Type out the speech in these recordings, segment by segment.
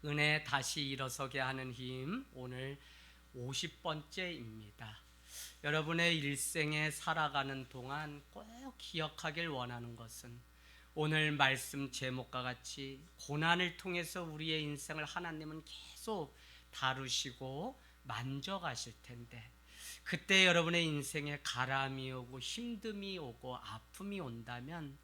은혜 다시 일어서게 하는 힘, 오늘 50번째입니다. 여러분의 일생에 살아가는 동안 꼭 기억하길 원하는 것은 오늘 말씀 제목과 같이 고난을 통해서 우리의 인생을 하나님은 계속 다루시고 만져가실 텐데, 그때 여러분의 인생에 가람이 오고 힘듦이 오고 아픔이 온다면,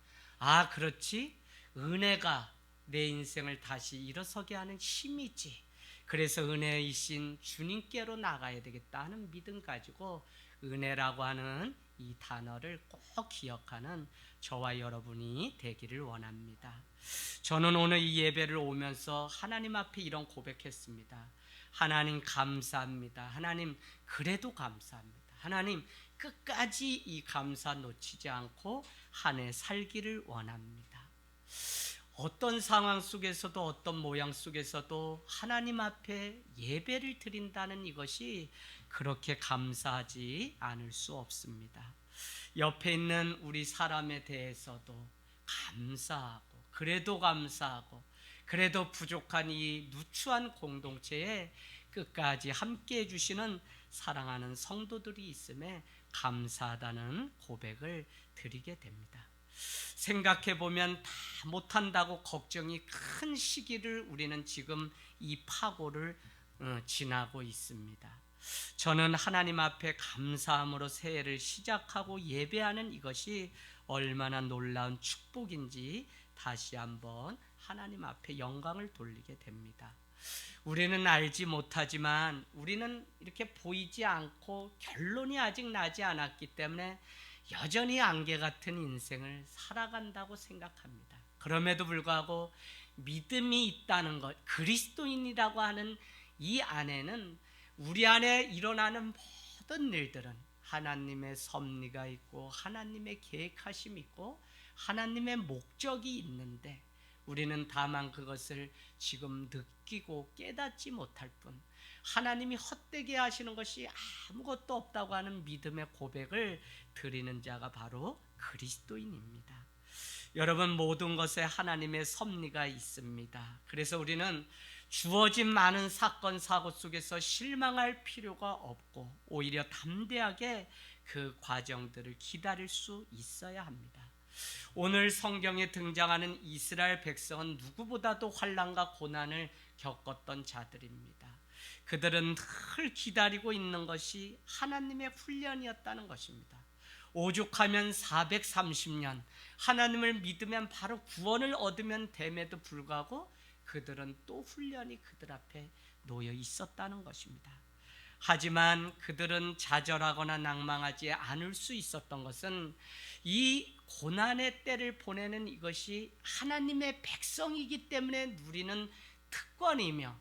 그렇지, 은혜가 내 인생을 다시 일어서게 하는 힘이지, 그래서 은혜이신 주님께로 나가야 되겠다 하는 믿음 가지고 은혜라고 하는 이 단어를 꼭 기억하는 저와 여러분이 되기를 원합니다. 저는 오늘 이 예배를 오면서 하나님 앞에 이런 고백했습니다. 하나님 감사합니다. 하나님 그래도 감사합니다. 하나님 끝까지 이 감사 놓치지 않고 한 해 살기를 원합니다. 어떤 상황 속에서도 어떤 모양 속에서도 하나님 앞에 예배를 드린다는 이것이 그렇게 감사하지 않을 수 없습니다. 옆에 있는 우리 사람에 대해서도 감사하고, 그래도 감사하고, 그래도 부족한 이 누추한 공동체에 끝까지 함께 해주시는 사랑하는 성도들이 있음에 감사하다는 고백을 드리게 됩니다. 생각해보면 다 못한다고 걱정이 큰 시기를 우리는 지금 이 파고를 지나고 있습니다. 저는 하나님 앞에 감사함으로 새해를 시작하고 예배하는 이것이 얼마나 놀라운 축복인지 다시 한번 하나님 앞에 영광을 돌리게 됩니다. 우리는 알지 못하지만 우리는 이렇게 보이지 않고 결론이 아직 나지 않았기 때문에 여전히 안개 같은 인생을 살아간다고 생각합니다. 그럼에도 불구하고 믿음이 있다는 것, 그리스도인이라고 하는 이 안에는 우리 안에 일어나는 모든 일들은 하나님의 섭리가 있고 하나님의 계획하심이 있고 하나님의 목적이 있는데, 우리는 다만 그것을 지금 느끼고 깨닫지 못할 뿐 하나님이 헛되게 하시는 것이 아무것도 없다고 하는 믿음의 고백을 드리는 자가 바로 그리스도인입니다. 여러분, 모든 것에 하나님의 섭리가 있습니다. 그래서 우리는 주어진 많은 사건 사고 속에서 실망할 필요가 없고 오히려 담대하게 그 과정들을 기다릴 수 있어야 합니다. 오늘 성경에 등장하는 이스라엘 백성은 누구보다도 환난과 고난을 겪었던 자들입니다. 그들은 늘 기다리고 있는 것이 하나님의 훈련이었다는 것입니다. 오죽하면 430년 하나님을 믿으면 바로 구원을 얻으면 됨에도 불구하고 그들은 또 훈련이 그들 앞에 놓여 있었다는 것입니다. 하지만 그들은 좌절하거나 낭망하지 않을 수 있었던 것은 이 고난의 때를 보내는 이것이 하나님의 백성이기 때문에 누리는 특권이며,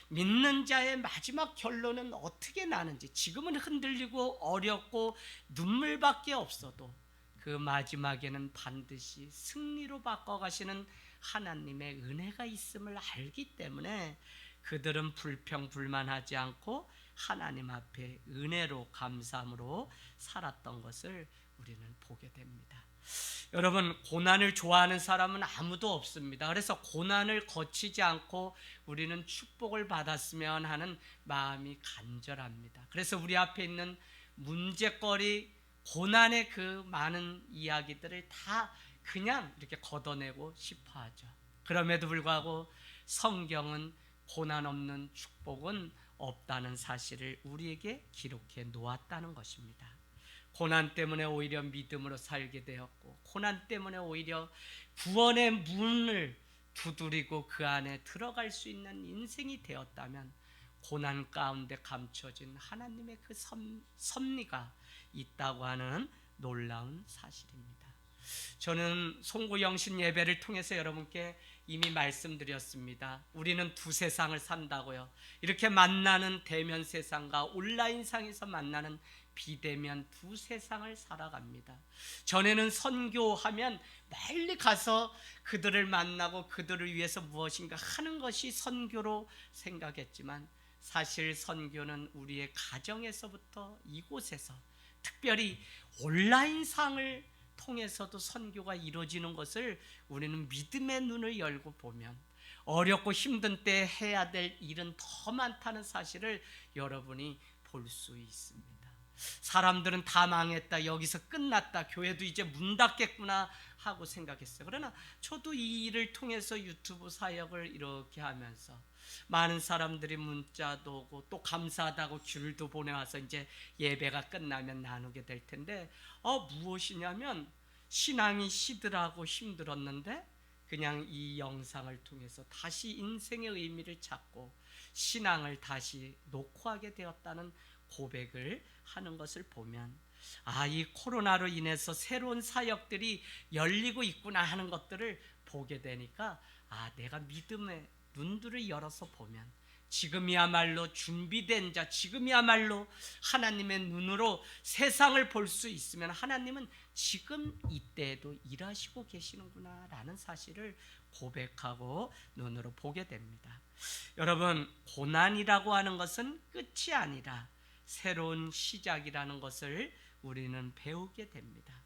믿는 자의 마지막 결론은 어떻게 나는지, 지금은 흔들리고 어렵고 눈물밖에 없어도 그 마지막에는 반드시 승리로 바꿔가시는 하나님의 은혜가 있음을 알기 때문에 그들은 불평불만하지 않고 하나님 앞에 은혜로 감사함으로 살았던 것을 우리는 보게 됩니다. 여러분, 고난을 좋아하는 사람은 아무도 없습니다. 그래서 고난을 거치지 않고 우리는 축복을 받았으면 하는 마음이 간절합니다. 그래서 우리 앞에 있는 문제거리, 고난의 그 많은 이야기들을 다 그냥 이렇게 걷어내고 싶어 하죠. 그럼에도 불구하고 성경은 고난 없는 축복은 없다는 사실을 우리에게 기록해 놓았다는 것입니다. 고난 때문에 오히려 믿음으로 살게 되었고, 고난 때문에 오히려 구원의 문을 두드리고 그 안에 들어갈 수 있는 인생이 되었다면, 고난 가운데 감춰진 하나님의 그 섭리가 있다고 하는 놀라운 사실입니다. 저는 송구영신 예배를 통해서 여러분께 이미 말씀드렸습니다. 우리는 두 세상을 산다고요. 이렇게 만나는 대면 세상과 온라인상에서 만나는 비대면 두 세상을 살아갑니다. 전에는 선교하면 멀리 가서 그들을 만나고 그들을 위해서 무엇인가 하는 것이 선교로 생각했지만, 사실 선교는 우리의 가정에서부터 이곳에서, 특별히 온라인상을 통해서도 선교가 이루어지는 것을 우리는 믿음의 눈을 열고 보면 어렵고 힘든 때 해야 될 일은 더 많다는 사실을 여러분이 볼 수 있습니다. 사람들은 다 망했다, 여기서 끝났다, 교회도 이제 문 닫겠구나 하고 생각했어요. 그러나 저도 이 일을 통해서 유튜브 사역을 이렇게 하면서 많은 사람들이 문자도 오고 또 감사하다고 귤도 보내와서 이제 예배가 끝나면 나누게 될 텐데, 무엇이냐면 신앙이 시들하고 힘들었는데 그냥 이 영상을 통해서 다시 인생의 의미를 찾고 신앙을 다시 녹화하게 되었다는 고백을 하는 것을 보면, 이 코로나로 인해서 새로운 사역들이 열리고 있구나 하는 것들을 보게 되니까, 내가 믿음의 눈들을 열어서 보면 지금이야말로 준비된 자, 지금이야말로 하나님의 눈으로 세상을 볼 수 있으면 하나님은 지금 이때에도 일하시고 계시는구나 라는 사실을 고백하고 눈으로 보게 됩니다. 여러분, 고난이라고 하는 것은 끝이 아니라 새로운 시작이라는 것을 우리는 배우게 됩니다.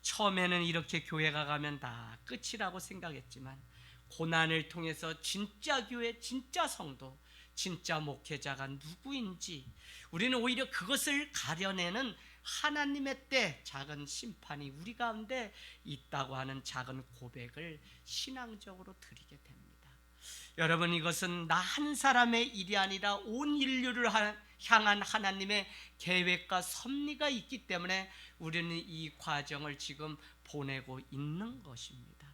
처음에는 이렇게 교회가 가면 다 끝이라고 생각했지만 고난을 통해서 진짜 교회, 진짜 성도, 진짜 목회자가 누구인지 우리는 오히려 그것을 가려내는 하나님의 때, 작은 심판이 우리 가운데 있다고 하는 작은 고백을 신앙적으로 드리게 됩니다. 여러분, 이것은 나 한 사람의 일이 아니라 온 인류를 향한 하나님의 계획과 섭리가 있기 때문에 우리는 이 과정을 지금 보내고 있는 것입니다.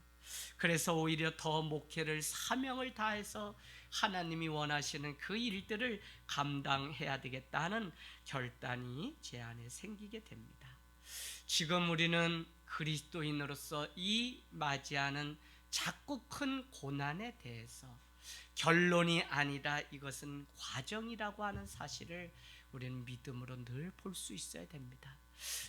그래서 오히려 더 목회를, 사명을 다해서 하나님이 원하시는 그 일들을 감당해야 되겠다 하는 결단이 제 안에 생기게 됩니다. 지금 우리는 그리스도인으로서 이 맞이하는 작고 큰 고난에 대해서 결론이 아니라 이것은 과정이라고 하는 사실을 우리는 믿음으로 늘 볼 수 있어야 됩니다.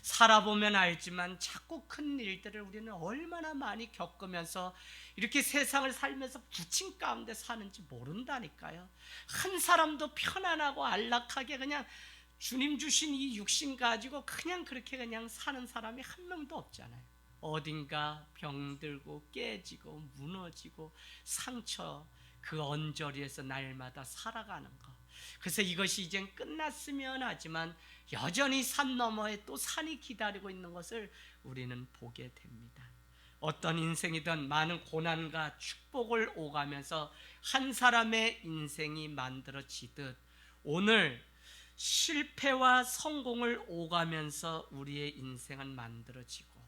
살아보면 알지만 작고 큰 일들을 우리는 얼마나 많이 겪으면서 이렇게 세상을 살면서 부친 가운데 사는지 모른다니까요. 한 사람도 편안하고 안락하게 그냥 주님 주신 이 육신 가지고 그냥 그렇게 그냥 사는 사람이 한 명도 없잖아요. 어딘가 병들고 깨지고 무너지고 상처, 그 언저리에서 날마다 살아가는 것. 그래서 이것이 이젠 끝났으면 하지만 여전히 산 너머에 또 산이 기다리고 있는 것을 우리는 보게 됩니다. 어떤 인생이든 많은 고난과 축복을 오가면서 한 사람의 인생이 만들어지듯 오늘 실패와 성공을 오가면서 우리의 인생은 만들어지고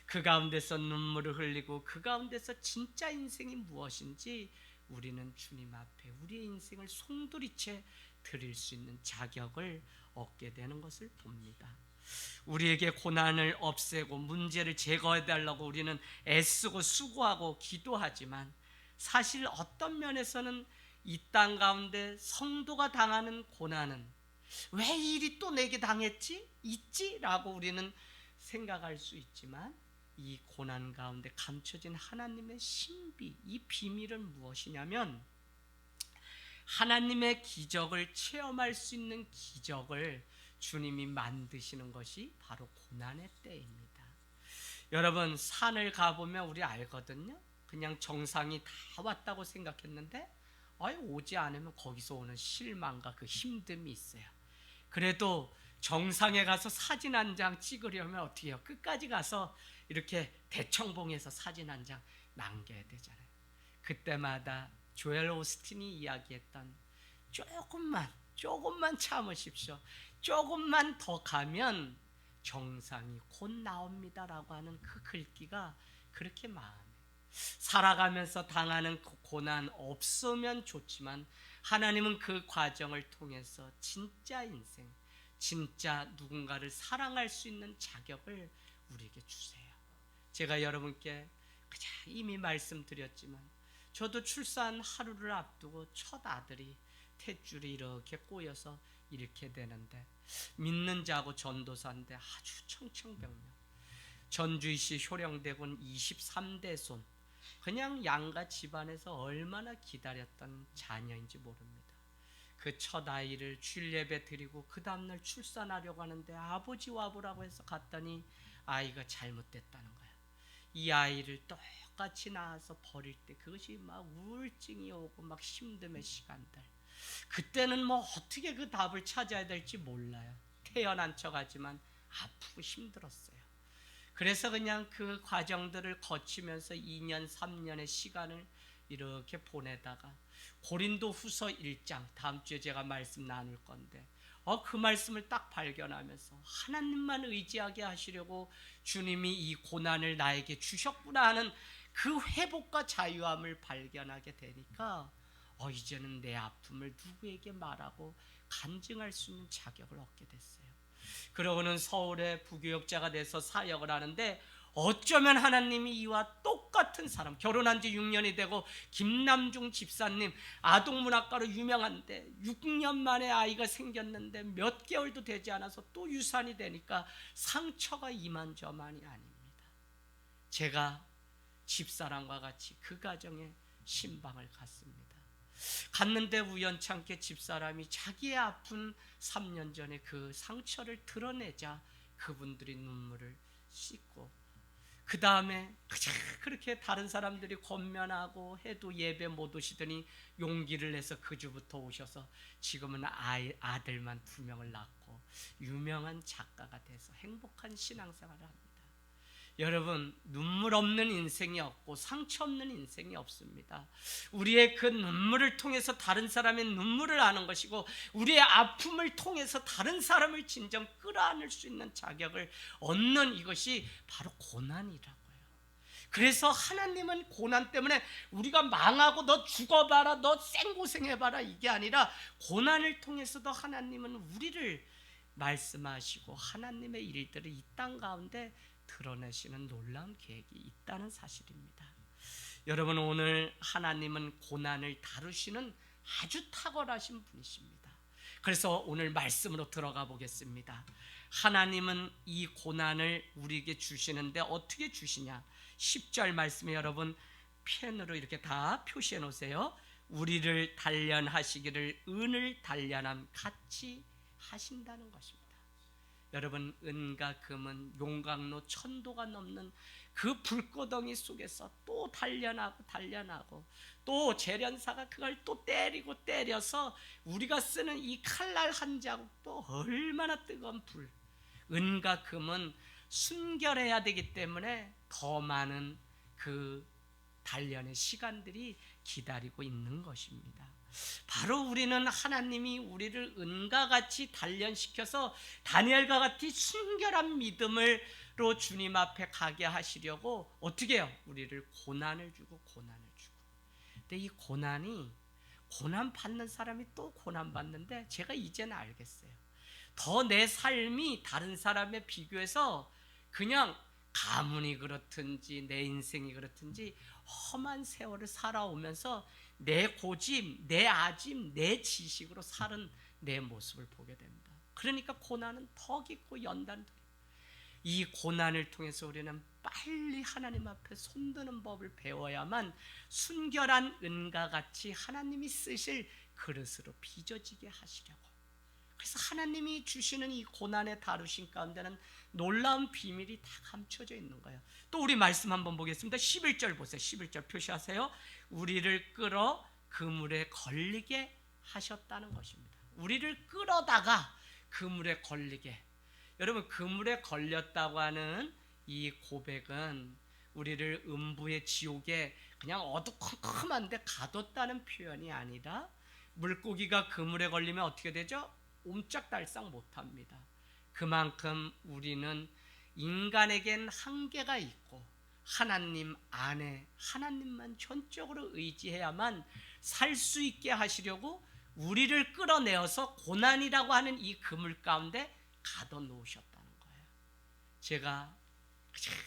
그 가운데서 눈물을 흘리고 그 가운데서 진짜 인생이 무엇인지 우리는 주님 앞에 우리의 인생을 송두리째 드릴 수 있는 자격을 얻게 되는 것을 봅니다. 우리에게 고난을 없애고 문제를 제거해 달라고 우리는 애쓰고 수고하고 기도하지만 사실 어떤 면에서는 이 땅 가운데 성도가 당하는 고난은 왜 이 일이 또 내게 당했지? 있지라고 우리는 생각할 수 있지만 이 고난 가운데 감춰진 하나님의 신비, 이 비밀은 무엇이냐면 하나님의 기적을 체험할 수 있는 기적을 주님이 만드시는 것이 바로 고난의 때입니다. 여러분, 산을 가보면 우리 알거든요. 그냥 정상이 다 왔다고 생각했는데 오지 않으면 거기서 오는 실망과 그 힘듦이 있어요. 그래도 정상에 가서 사진 한 장 찍으려면 어떻게 해요? 끝까지 가서 이렇게 대청봉해서 사진 한 장 남겨야 되잖아요. 그때마다 조엘 오스틴이 이야기했던 조금만 참으십시오. 조금만 더 가면 정상이 곧 나옵니다라고 하는 그 글귀가 그렇게 마음에 살아가면서 당하는 그 고난 없으면 좋지만 하나님은 그 과정을 통해서 진짜 인생, 진짜 누군가를 사랑할 수 있는 자격을 우리에게 주세요. 제가 여러분께 이미 말씀드렸지만 저도 출산 하루를 앞두고 첫 아들이 탯줄이 이렇게 꼬여서 잃게 되는데 믿는 자고 전도사인데 아주 청청병명, 전주시 효령대군 23대 손, 그냥 양가 집안에서 얼마나 기다렸던 자녀인지 모릅니다. 그 첫 아이를 주일 예배 드리고 그 다음날 출산하려고 하는데 아버지 와보라고 해서 갔더니 아이가 잘못됐다는 거야. 이 아이를 똑같이 낳아서 버릴 때 그것이 막 우울증이 오고 막 힘듦의 시간들, 그때는 뭐 어떻게 그 답을 찾아야 될지 몰라요. 태어난 척하지만 아프고 힘들었어요. 그래서 그냥 그 과정들을 거치면서 2년 3년의 시간을 이렇게 보내다가 고린도 후서 1장, 다음 주에 제가 말씀 나눌 건데 그 말씀을 딱 발견하면서 하나님만 의지하게 하시려고 주님이 이 고난을 나에게 주셨구나 하는 그 회복과 자유함을 발견하게 되니까 이제는 내 아픔을 누구에게 말하고 간증할 수 있는 자격을 얻게 됐어요. 그러고는 서울의 부교역자가 돼서 사역을 하는데 어쩌면 하나님이 이와 똑같은 사람, 결혼한 지 6년이 되고 김남중 집사님, 아동문학가로 유명한데 6년 만에 아이가 생겼는데 몇 개월도 되지 않아서 또 유산이 되니까 상처가 이만저만이 아닙니다. 제가 집사람과 같이 그 가정에 신방을 갔습니다. 갔는데 우연찮게 집사람이 자기의 아픈 3년 전에 그 상처를 드러내자 그분들이 눈물을 씻고, 그 다음에 그렇게 다른 사람들이 권면하고 해도 예배 못 오시더니 용기를 내서 그 주부터 오셔서 지금은 아들만 2명을 낳고 유명한 작가가 돼서 행복한 신앙생활을 합니다. 여러분, 눈물 없는 인생이 없고 상처 없는 인생이 없습니다. 우리의 그 눈물을 통해서 다른 사람의 눈물을 아는 것이고, 우리의 아픔을 통해서 다른 사람을 진정 끌어안을 수 있는 자격을 얻는 이것이 바로 고난이라고요. 그래서 하나님은 고난 때문에 우리가 망하고 너 죽어봐라, 너 생고생해봐라 이게 아니라 고난을 통해서도 하나님은 우리를 말씀하시고 하나님의 일들을 이 땅 가운데 드러내시는 놀라운 계획이 있다는 사실입니다. 여러분, 오늘 하나님은 고난을 다루시는 아주 탁월하신 분이십니다. 그래서 오늘 말씀으로 들어가 보겠습니다. 하나님은 이 고난을 우리에게 주시는데 어떻게 주시냐? 10절 말씀에 여러분 펜으로 이렇게 다 표시해 놓으세요. 우리를 단련하시기를 은을 단련함 같이 하신다는 것입니다. 여러분, 은과 금은 용광로 1000도가 넘는 그 불구덩이 속에서 또 단련하고 또 재련사가 그걸 또 때려서 우리가 쓰는 이 칼날 한 자국도 얼마나 뜨거운 불. 은과 금은 순결해야 되기 때문에 더 많은 그 단련의 시간들이 기다리고 있는 것입니다. 바로 우리는 하나님이 우리를 은과 같이 단련시켜서 다니엘과 같이 순결한 믿음으로 주님 앞에 가게 하시려고 어떻게 해요? 우리를 고난을 주고. 근데 이 고난 받는 사람이 또 고난 받는데 제가 이제는 알겠어요. 더 내 삶이 다른 사람에 비교해서 그냥 가문이 그렇든지 내 인생이 그렇든지 험한 세월을 살아오면서 내 고집, 내 아집, 내 지식으로 사는 내 모습을 보게 됩니다. 그러니까 고난은 더 깊고 연단돼요. 이 고난을 통해서 우리는 빨리 하나님 앞에 손드는 법을 배워야만 순결한 은과 같이 하나님이 쓰실 그릇으로 빚어지게 하시려고. 그래서 하나님이 주시는 이 고난의 다루심 가운데는 놀라운 비밀이 다 감춰져 있는 거예요. 또 우리 말씀 한번 보겠습니다. 11절 보세요. 11절 표시하세요. 우리를 끌어 그물에 걸리게 하셨다는 것입니다. 우리를 끌어다가 그물에 걸리게. 여러분, 그물에 걸렸다고 하는 이 고백은 우리를 음부의 지옥에 그냥 어두컴컴한데 가뒀다는 표현이 아니라, 물고기가 그물에 걸리면 어떻게 되죠? 옴짝달싹 못합니다. 그만큼 우리는 인간에겐 한계가 있고 하나님 안에 하나님만 전적으로 의지해야만 살 수 있게 하시려고 우리를 끌어내어서 고난이라고 하는 이 그물 가운데 가둬놓으셨다는 거예요. 제가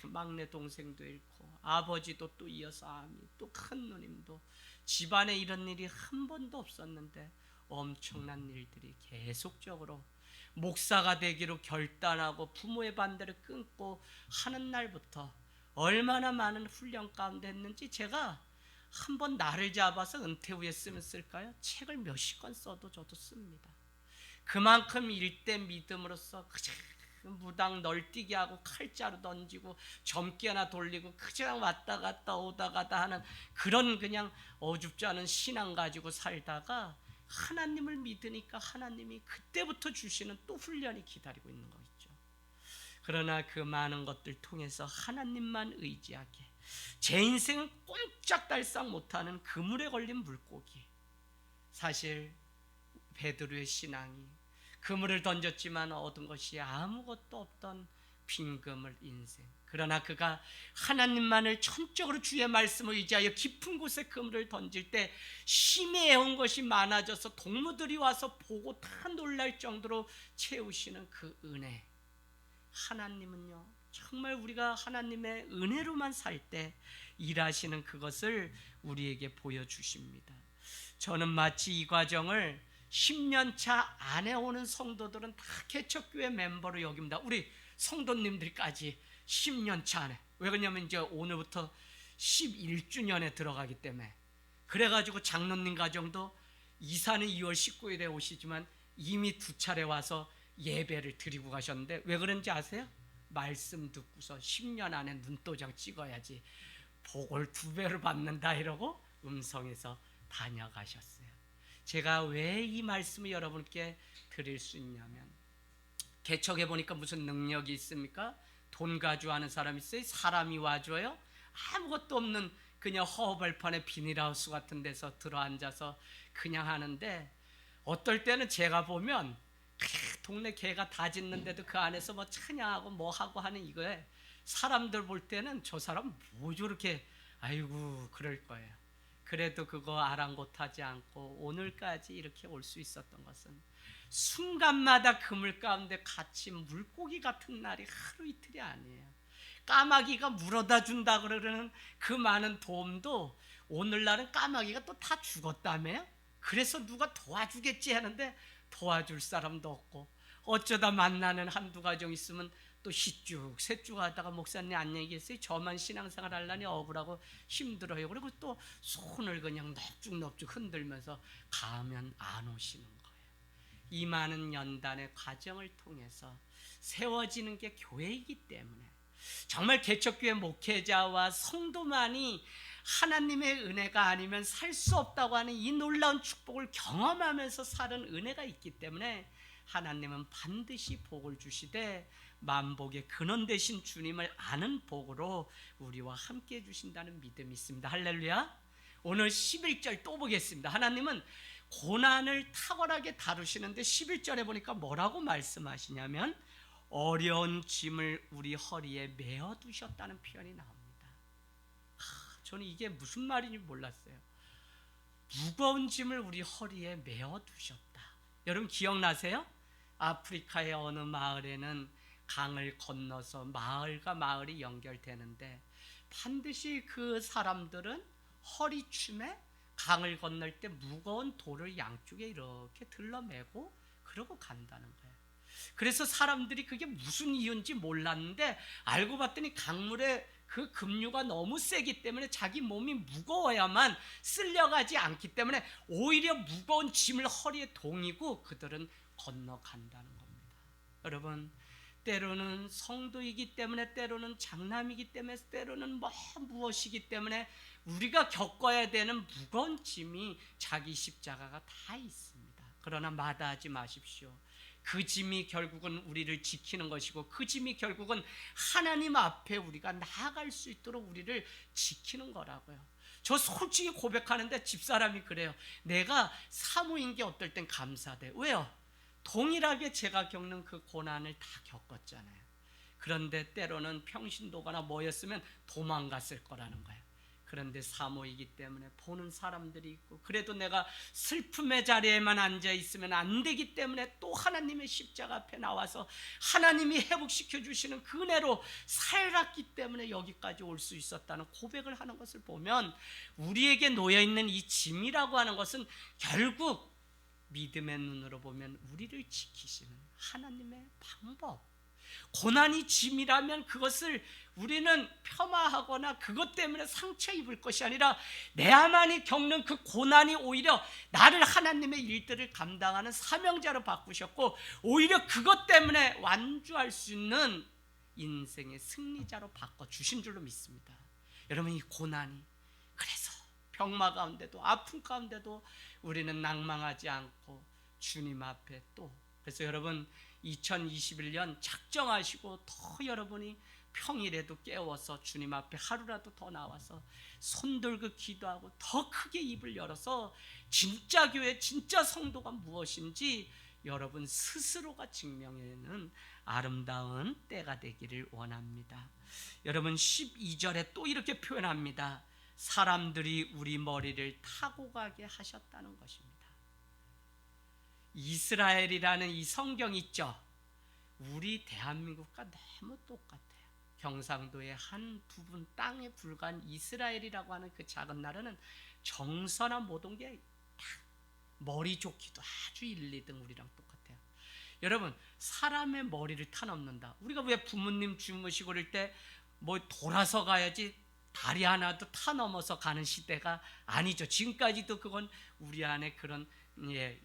막내 동생도 잃고 아버지도 또 이어서 아미, 또 큰 누님도, 집안에 이런 일이 한 번도 없었는데 엄청난 일들이 계속적으로 목사가 되기로 결단하고 부모의 반대를 끊고 하는 날부터 얼마나 많은 훈련 가운데 했는지 제가 한번 나를 잡아서 은퇴 후에 쓰면 쓸까요? 책을 몇십 권 써도 저도 씁니다. 그만큼 일대 믿음으로써 그 무당 널뛰기 하고 칼자루 던지고 점괘나 돌리고 그냥 왔다 갔다 오다 가다 하는 그런 그냥 어줍지 않은 신앙 가지고 살다가 하나님을 믿으니까 하나님이 그때부터 주시는 또 훈련이 기다리고 있는 거 있죠. 그러나 그 많은 것들 통해서 하나님만 의지하게 제 인생은 꼼짝달싹 못하는 그물에 걸린 물고기. 사실 베드로의 신앙이 그물을 던졌지만 얻은 것이 아무것도 없던 빈 그물 인생. 그러나 그가 하나님만을 전적으로 주의 말씀을 의지하여 깊은 곳에 그물을 던질 때 심히 애운 것이 많아져서 동무들이 와서 보고 다 놀랄 정도로 채우시는 그 은혜. 하나님은요, 정말 우리가 하나님의 은혜로만 살 때 일하시는 그것을 우리에게 보여주십니다. 저는 마치 이 과정을 10년 차 안에 오는 성도들은 다 개척교회 멤버로 여깁니다. 우리 성도님들까지 10년 차 안에. 왜 그러냐면 이제 오늘부터 11주년에 들어가기 때문에. 그래가지고 장로님 가정도 이사는 2월 19일에 오시지만 이미 2차례 와서 예배를 드리고 가셨는데 왜 그런지 아세요? 말씀 듣고서 10년 안에 눈도장 찍어야지 복을 2배로 받는다 이러고 음성에서 다녀가셨어요. 제가 왜 이 말씀을 여러분께 드릴 수 있냐면 개척해 보니까 무슨 능력이 있습니까? 돈 가져가는 사람 있어요? 사람이 와줘요? 아무것도 없는 그냥 허허벌판에 비닐하우스 같은 데서 들어앉아서 그냥 하는데 어떨 때는 제가 보면 동네 개가 다 짖는데도 그 안에서 뭐 찬양하고 뭐 하고 하는 이거에 사람들 볼 때는 저 사람 뭐 저렇게 아이고 그럴 거예요. 그래도 그거 아랑곳하지 않고 오늘까지 이렇게 올 수 있었던 것은 순간마다 그물 가운데 갇힌 물고기 같은 날이 하루 이틀이 아니에요. 까마귀가 물어다 준다 그러는 그 많은 도움도 오늘날은 까마귀가 또 다 죽었다며요. 그래서 누가 도와주겠지 하는데 도와줄 사람도 없고 어쩌다 만나는 한두 가정 있으면 또 시쭉 셋쭉 하다가 목사님 안녕히 계세요. 저만 신앙생활 하려니 억울하고 힘들어요. 그리고 또 손을 그냥 넙죽넙죽 흔들면서 가면 안 오시는 거예요. 이 많은 연단의 과정을 통해서 세워지는 게 교회이기 때문에 정말 개척교회 목회자와 성도만이 하나님의 은혜가 아니면 살 수 없다고 하는 이 놀라운 축복을 경험하면서 사는 은혜가 있기 때문에 하나님은 반드시 복을 주시되 만복의 근원 되신 주님을 아는 복으로 우리와 함께 해주신다는 믿음이 있습니다. 할렐루야. 오늘 11절 또 보겠습니다. 하나님은 고난을 탁월하게 다루시는데 11절에 보니까 뭐라고 말씀하시냐면 어려운 짐을 우리 허리에 메어 두셨다는 표현이 나옵니다. 저는 이게 무슨 말인지 몰랐어요. 무거운 짐을 우리 허리에 메어 두셨다. 여러분 기억나세요? 아프리카의 어느 마을에는 강을 건너서 마을과 마을이 연결되는데 반드시 그 사람들은 허리춤에 강을 건널 때 무거운 돌을 양쪽에 이렇게 들러매고 그러고 간다는 거예요. 그래서 사람들이 그게 무슨 이유인지 몰랐는데 알고 봤더니 강물에 그 급류가 너무 세기 때문에 자기 몸이 무거워야만 쓸려가지 않기 때문에 오히려 무거운 짐을 허리에 동이고 그들은 건너간다는 겁니다. 여러분 때로는 성도이기 때문에 때로는 장남이기 때문에 때로는 무엇이기 때문에 우리가 겪어야 되는 무거운 짐이 자기 십자가가 다 있습니다. 그러나 마다하지 마십시오. 그 짐이 결국은 우리를 지키는 것이고 그 짐이 결국은 하나님 앞에 우리가 나아갈 수 있도록 우리를 지키는 거라고요. 저 솔직히 고백하는데 집사람이 그래요. 내가 사모인 게 어떨 땐 감사돼. 왜요? 동일하게 제가 겪는 그 고난을 다 겪었잖아요. 그런데 때로는 평신도가나 뭐였으면 도망갔을 거라는 거예요. 그런데 사모이기 때문에 보는 사람들이 있고 그래도 내가 슬픔의 자리에만 앉아 있으면 안 되기 때문에 또 하나님의 십자가 앞에 나와서 하나님이 회복시켜 주시는 그 은혜로 살았기 때문에 여기까지 올 수 있었다는 고백을 하는 것을 보면 우리에게 놓여있는 이 짐이라고 하는 것은 결국 믿음의 눈으로 보면 우리를 지키시는 하나님의 방법, 고난이 짐이라면 그것을 우리는 폄하하거나 그것 때문에 상처 입을 것이 아니라 내야만이 겪는 그 고난이 오히려 나를 하나님의 일들을 감당하는 사명자로 바꾸셨고, 오히려 그것 때문에 완주할 수 있는 인생의 승리자로 바꿔주신 줄로 믿습니다. 여러분, 이 고난이, 그래서 병마 가운데도 아픔 가운데도 우리는 낭망하지 않고 주님 앞에 또, 그래서 여러분 2021년 작정하시고 더 여러분이 평일에도 깨워서 주님 앞에 하루라도 더 나와서 손 들고 기도하고 더 크게 입을 열어서 진짜 교회, 진짜 성도가 무엇인지 여러분 스스로가 증명하는 아름다운 때가 되기를 원합니다. 여러분 12절에 또 이렇게 표현합니다. 사람들이 우리 머리를 타고 가게 하셨다는 것입니다. 이스라엘이라는 이 성경 있죠? 우리 대한민국과 너무 똑같아요. 경상도의 한 부분 땅에 불과한 이스라엘이라고 하는 그 작은 나라는 정서나 모든 게 머리 좋기도 아주 1, 2등 우리랑 똑같아요. 여러분, 사람의 머리를 타넘는다. 우리가 왜 부모님 주무시고 그럴 때 뭐 돌아서 가야지 다리 하나도 타넘어서 가는 시대가 아니죠. 지금까지도 그건 우리 안에 그런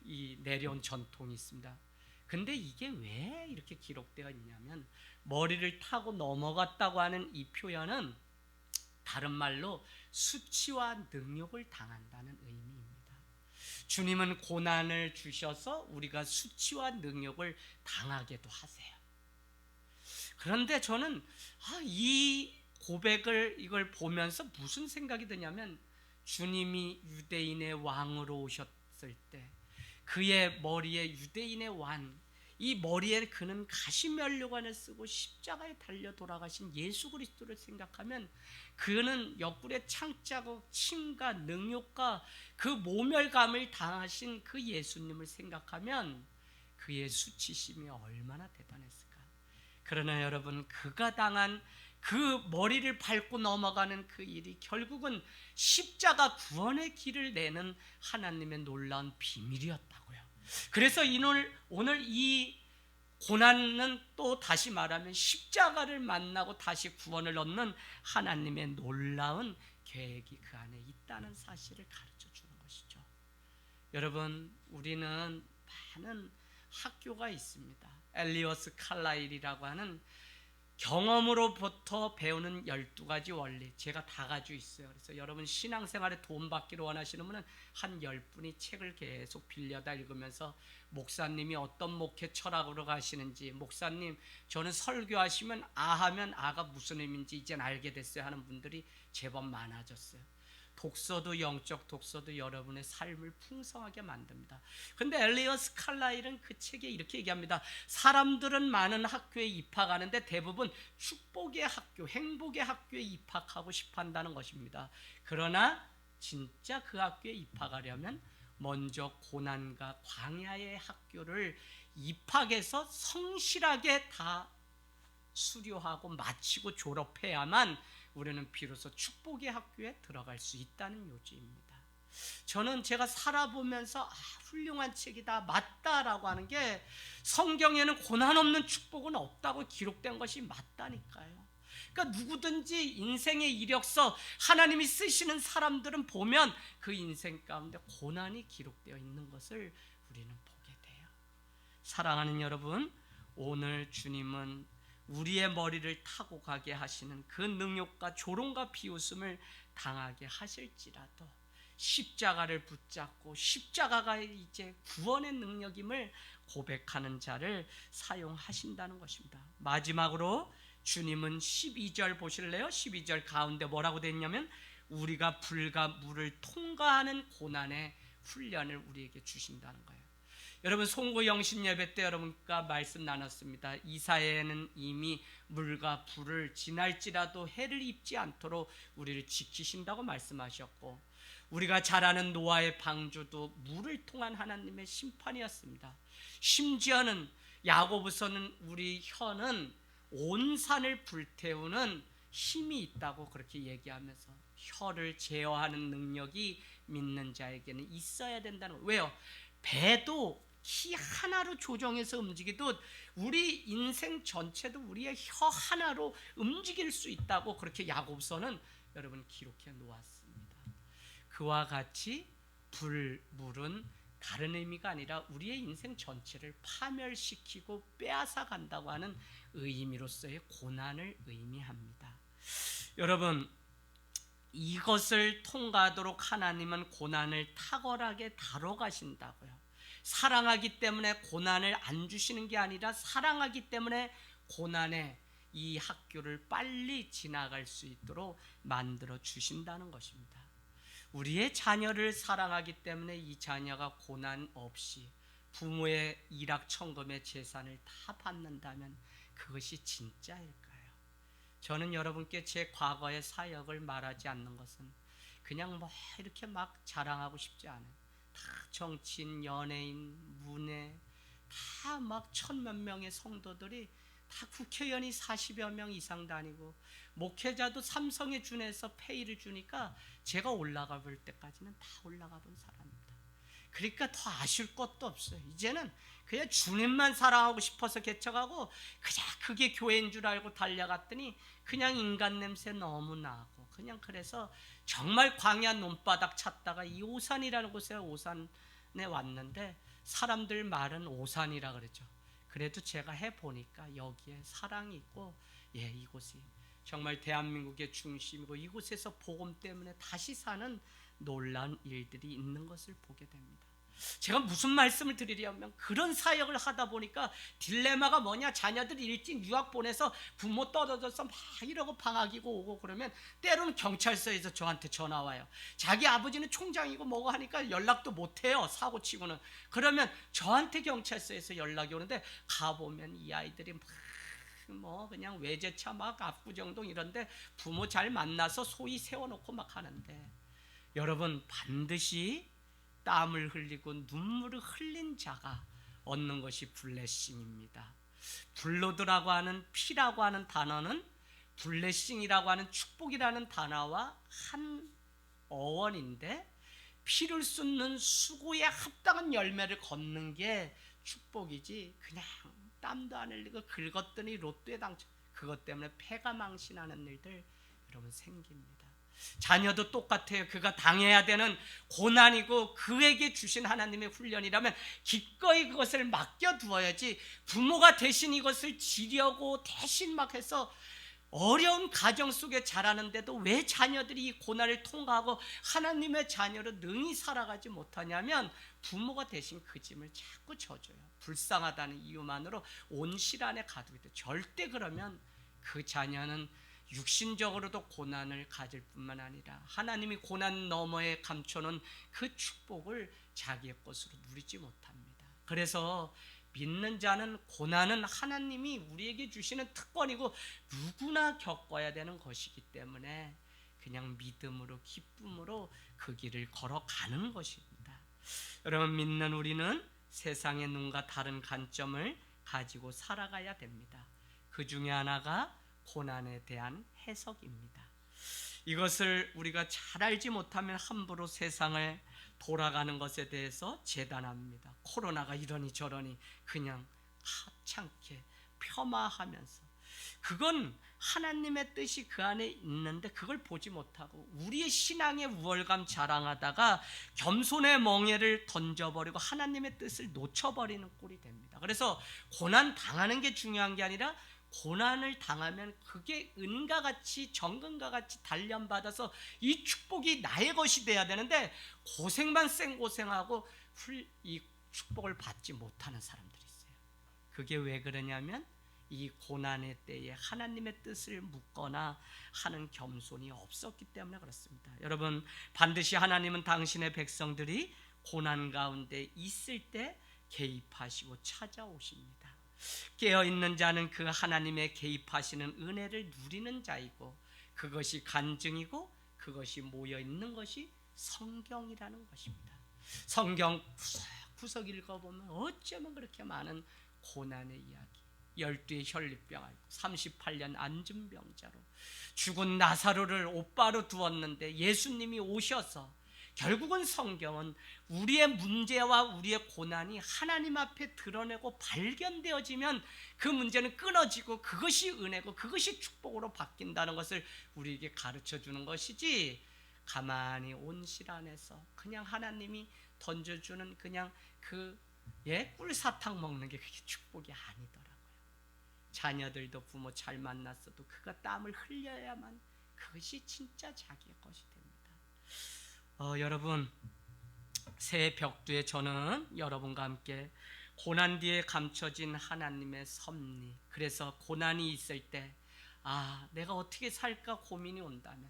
이 내려온 전통이 있습니다. 근데 이게 왜 이렇게 기록되어 있냐면, 머리를 타고 넘어갔다고 하는 이 표현은 다른 말로 수치와 능욕을 당한다는 의미입니다. 주님은 고난을 주셔서 우리가 수치와 능욕을 당하게도 하세요. 그런데 저는 이 고백을 이걸 보면서 무슨 생각이 드냐면, 주님이 유대인의 왕으로 오셨을 때 그의 머리에 유대인의 왕, 이 머리에 그는 가시면류관을 쓰고 십자가에 달려 돌아가신 예수 그리스도를 생각하면, 그는 옆구리에 창자국, 침과 능욕과 그 모멸감을 당하신 그 예수님을 생각하면 그의 수치심이 얼마나 대단했을까. 그러나 여러분, 그가 당한 그 머리를 밟고 넘어가는 그 일이 결국은 십자가 구원의 길을 내는 하나님의 놀라운 비밀이었다고요. 그래서 오늘 이 고난은 또 다시 말하면 십자가를 만나고 다시 구원을 얻는 하나님의 놀라운 계획이 그 안에 있다는 사실을 가르쳐 주는 것이죠. 여러분, 우리는 많은 학교가 있습니다. 엘리어스 칼라일이라고 하는 경험으로부터 배우는 12가지 원리, 제가 다 가지고 있어요. 그래서 여러분 신앙생활에 도움받기를 원하시는 분은 한 10분이 책을 계속 빌려다 읽으면서, 목사님이 어떤 목회 철학으로 가시는지, 목사님 저는 설교하시면 하면 아가 무슨 의미인지 이젠 알게 됐어요 하는 분들이 제법 많아졌어요. 독서도, 영적 독서도 여러분의 삶을 풍성하게 만듭니다. 근데 엘리어스 칼라일은 그 책에 이렇게 얘기합니다. 사람들은 많은 학교에 입학하는데 대부분 축복의 학교, 행복의 학교에 입학하고 싶어 한다는 것입니다. 그러나 진짜 그 학교에 입학하려면 먼저 고난과 광야의 학교를 입학해서 성실하게 다 수료하고 마치고 졸업해야만 우리는 비로소 축복의 학교에 들어갈 수 있다는 요지입니다. 저는 제가 살아보면서 훌륭한 책이다, 맞다라고 하는 게, 성경에는 고난 없는 축복은 없다고 기록된 것이 맞다니까요. 그러니까 누구든지 인생의 이력서, 하나님이 쓰시는 사람들은 보면 그 인생 가운데 고난이 기록되어 있는 것을 우리는 보게 돼요. 사랑하는 여러분, 오늘 주님은 우리의 머리를 타고 가게 하시는 그 능욕과 조롱과 비웃음을 당하게 하실지라도 십자가를 붙잡고 십자가가 이제 구원의 능력임을 고백하는 자를 사용하신다는 것입니다. 마지막으로 주님은 12절 보실래요? 12절 가운데 뭐라고 되어 있냐면, 우리가 불과 물을 통과하는 고난의 훈련을 우리에게 주신다는 거예요. 여러분, 송구 영신 예배 때 여러분과 말씀 나눴습니다. 이사야는 이미 물과 불을 지날지라도 해를 입지 않도록 우리를 지키신다고 말씀하셨고, 우리가 잘 아는 노아의 방주도 물을 통한 하나님의 심판이었습니다. 심지어는 야고보서는 우리 혀는 온 산을 불태우는 힘이 있다고 그렇게 얘기하면서 혀를 제어하는 능력이 믿는 자에게는 있어야 된다는 거예요. 왜요? 배도 키 하나로 조정해서 움직이듯 우리 인생 전체도 우리의 혀 하나로 움직일 수 있다고 그렇게 야고보서는 여러분 기록해 놓았습니다. 그와 같이 물은 다른 의미가 아니라 우리의 인생 전체를 파멸시키고 빼앗아 간다고 하는 의미로서의 고난을 의미합니다. 여러분, 이것을 통과하도록 하나님은 고난을 탁월하게 다뤄가신다고요. 사랑하기 때문에 고난을 안 주시는 게 아니라 사랑하기 때문에 고난의 이 학교를 빨리 지나갈 수 있도록 만들어 주신다는 것입니다. 우리의 자녀를 사랑하기 때문에 이 자녀가 고난 없이 부모의 일확천금의 재산을 다 받는다면 그것이 진짜일까요? 저는 여러분께 제 과거의 사역을 말하지 않는 것은 그냥 뭐 이렇게 막 자랑하고 싶지 않아요. 다 정치인, 연예인, 문외 다 막 1000몇 명의 성도들이 다 국회의원이 40여 명 이상 다니고 목회자도 삼성에 준해서 페이를 주니까 제가 올라가 볼 때까지는 다 올라가 본 사람입니다. 그러니까 더 아쉬울 것도 없어요. 이제는 그냥 주님만 사랑하고 싶어서 개척하고 그냥 그게 교회인 줄 알고 달려갔더니 그냥 인간 냄새 너무 나고 그냥 그래서 정말 광야 논바닥 찾다가 이 오산이라는 곳에 오산에 왔는데 사람들 말은 오산이라 그러죠. 그래도 제가 해보니까 여기에 사랑이 있고 이곳이 정말 대한민국의 중심이고 이곳에서 복음 때문에 다시 사는 놀라운 일들이 있는 것을 보게 됩니다. 제가 무슨 말씀을 드리려면 그런 사역을 하다 보니까 딜레마가 뭐냐, 자녀들 일찍 유학 보내서 부모 떨어져서 막 이러고 방학이고 오고 그러면 때로는 경찰서에서 저한테 전화 와요. 자기 아버지는 총장이고 뭐고 하니까 연락도 못해요, 사고치고는. 그러면 저한테 경찰서에서 연락이 오는데 가보면 이 아이들이 뭐 그냥 외제차 막 압구정동 이런데 부모 잘 만나서 소위 세워놓고 막 하는데, 여러분 반드시 땀을 흘리고 눈물을 흘린 자가 얻는 것이 블레싱입니다. 블러드라고 하는 피라고 하는 단어는 블레싱이라고 하는 축복이라는 단어와 한 어원인데, 피를 쏟는 수고에 합당한 열매를 걷는 게 축복이지 그냥 땀도 안 흘리고 긁었더니 로또에 당첨, 그것 때문에 폐가 망신하는 일들 여러분 생깁니다. 자녀도 똑같아요. 그가 당해야 되는 고난이고 그에게 주신 하나님의 훈련이라면 기꺼이 그것을 맡겨두어야지, 부모가 대신 이것을 지려고 대신 막 해서 어려운 가정 속에 자라는데도 왜 자녀들이 이 고난을 통과하고 하나님의 자녀로 능히 살아가지 못하냐면 부모가 대신 그 짐을 자꾸 져줘요. 불쌍하다는 이유만으로 온 시란에 가두게 돼. 절대 그러면 그 자녀는 육신적으로도 고난을 가질 뿐만 아니라 하나님이 고난 너머에 감춰놓은 그 축복을 자기의 것으로 누리지 못합니다. 그래서 믿는 자는 고난은 하나님이 우리에게 주시는 특권이고 누구나 겪어야 되는 것이기 때문에 그냥 믿음으로 기쁨으로 그 길을 걸어가는 것입니다. 여러분, 믿는 우리는 세상의 눈과 다른 관점을 가지고 살아가야 됩니다. 그 중에 하나가 고난에 대한 해석입니다. 이것을 우리가 잘 알지 못하면 함부로 세상을 돌아가는 것에 대해서 재단합니다. 코로나가 이러니 저러니 그냥 하찮게 폄하하면서, 그건 하나님의 뜻이 그 안에 있는데 그걸 보지 못하고 우리의 신앙의 우월감 자랑하다가 겸손의 멍에를 던져버리고 하나님의 뜻을 놓쳐버리는 꼴이 됩니다. 그래서 고난 당하는 게 중요한 게 아니라 고난을 당하면 그게 은과 같이 정금과 같이 단련받아서 이 축복이 나의 것이 돼야 되는데 고생만 생고생하고 이 축복을 받지 못하는 사람들이 있어요. 그게 왜 그러냐면 이 고난의 때에 하나님의 뜻을 묻거나 하는 겸손이 없었기 때문에 그렇습니다. 여러분, 반드시 하나님은 당신의 백성들이 고난 가운데 있을 때 개입하시고 찾아오십니다. 깨어있는 자는 그 하나님의 개입하시는 은혜를 누리는 자이고 그것이 간증이고 그것이 모여있는 것이 성경이라는 것입니다. 성경 구석 읽어보면 어쩌면 그렇게 많은 고난의 이야기, 12의 혈류병 앓고 38년 앉은 병자로 죽은 나사로를 오빠로 두었는데 예수님이 오셔서 결국은 성경은 우리의 문제와 우리의 고난이 하나님 앞에 드러내고 발견되어지면 그 문제는 끊어지고 그것이 은혜고 그것이 축복으로 바뀐다는 것을 우리에게 가르쳐 주는 것이지, 가만히 온실 안에서 그냥 하나님이 던져주는 그냥 꿀사탕 먹는 게 그게 축복이 아니더라고요. 자녀들도 부모 잘 만났어도 그가 땀을 흘려야만 그것이 진짜 자기의 것이 됩니다. 여러분, 새해 벽두에 저는 여러분과 함께 고난 뒤에 감춰진 하나님의 섭리, 그래서 고난이 있을 때 내가 어떻게 살까 고민이 온다면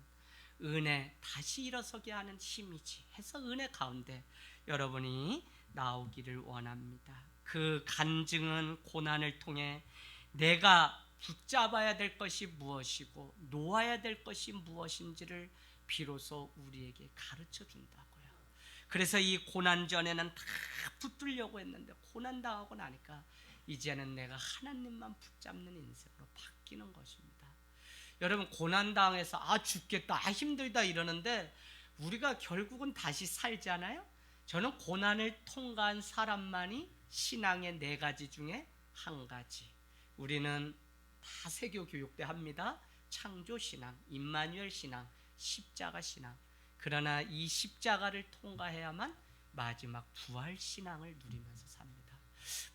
은혜, 다시 일어서게 하는 힘이지 해서 은혜 가운데 여러분이 나오기를 원합니다. 그 간증은 고난을 통해 내가 붙잡아야 될 것이 무엇이고 놓아야 될 것이 무엇인지를 비로소 우리에게 가르쳐 준다고요. 그래서 이 고난 전에는 다 붙들려고 했는데 고난 당하고 나니까 이제는 내가 하나님만 붙잡는 인생으로 바뀌는 것입니다. 여러분, 고난 당해서 죽겠다, 힘들다 이러는데 우리가 결국은 다시 살잖아요. 저는 고난을 통과한 사람만이 신앙의 4가지 중에 한 가지, 우리는 다 세교 교육대 합니다. 창조신앙, 임마누엘 신앙, 십자가 신앙. 그러나 이 십자가를 통과해야만 마지막 부활 신앙을 누리면서 삽니다.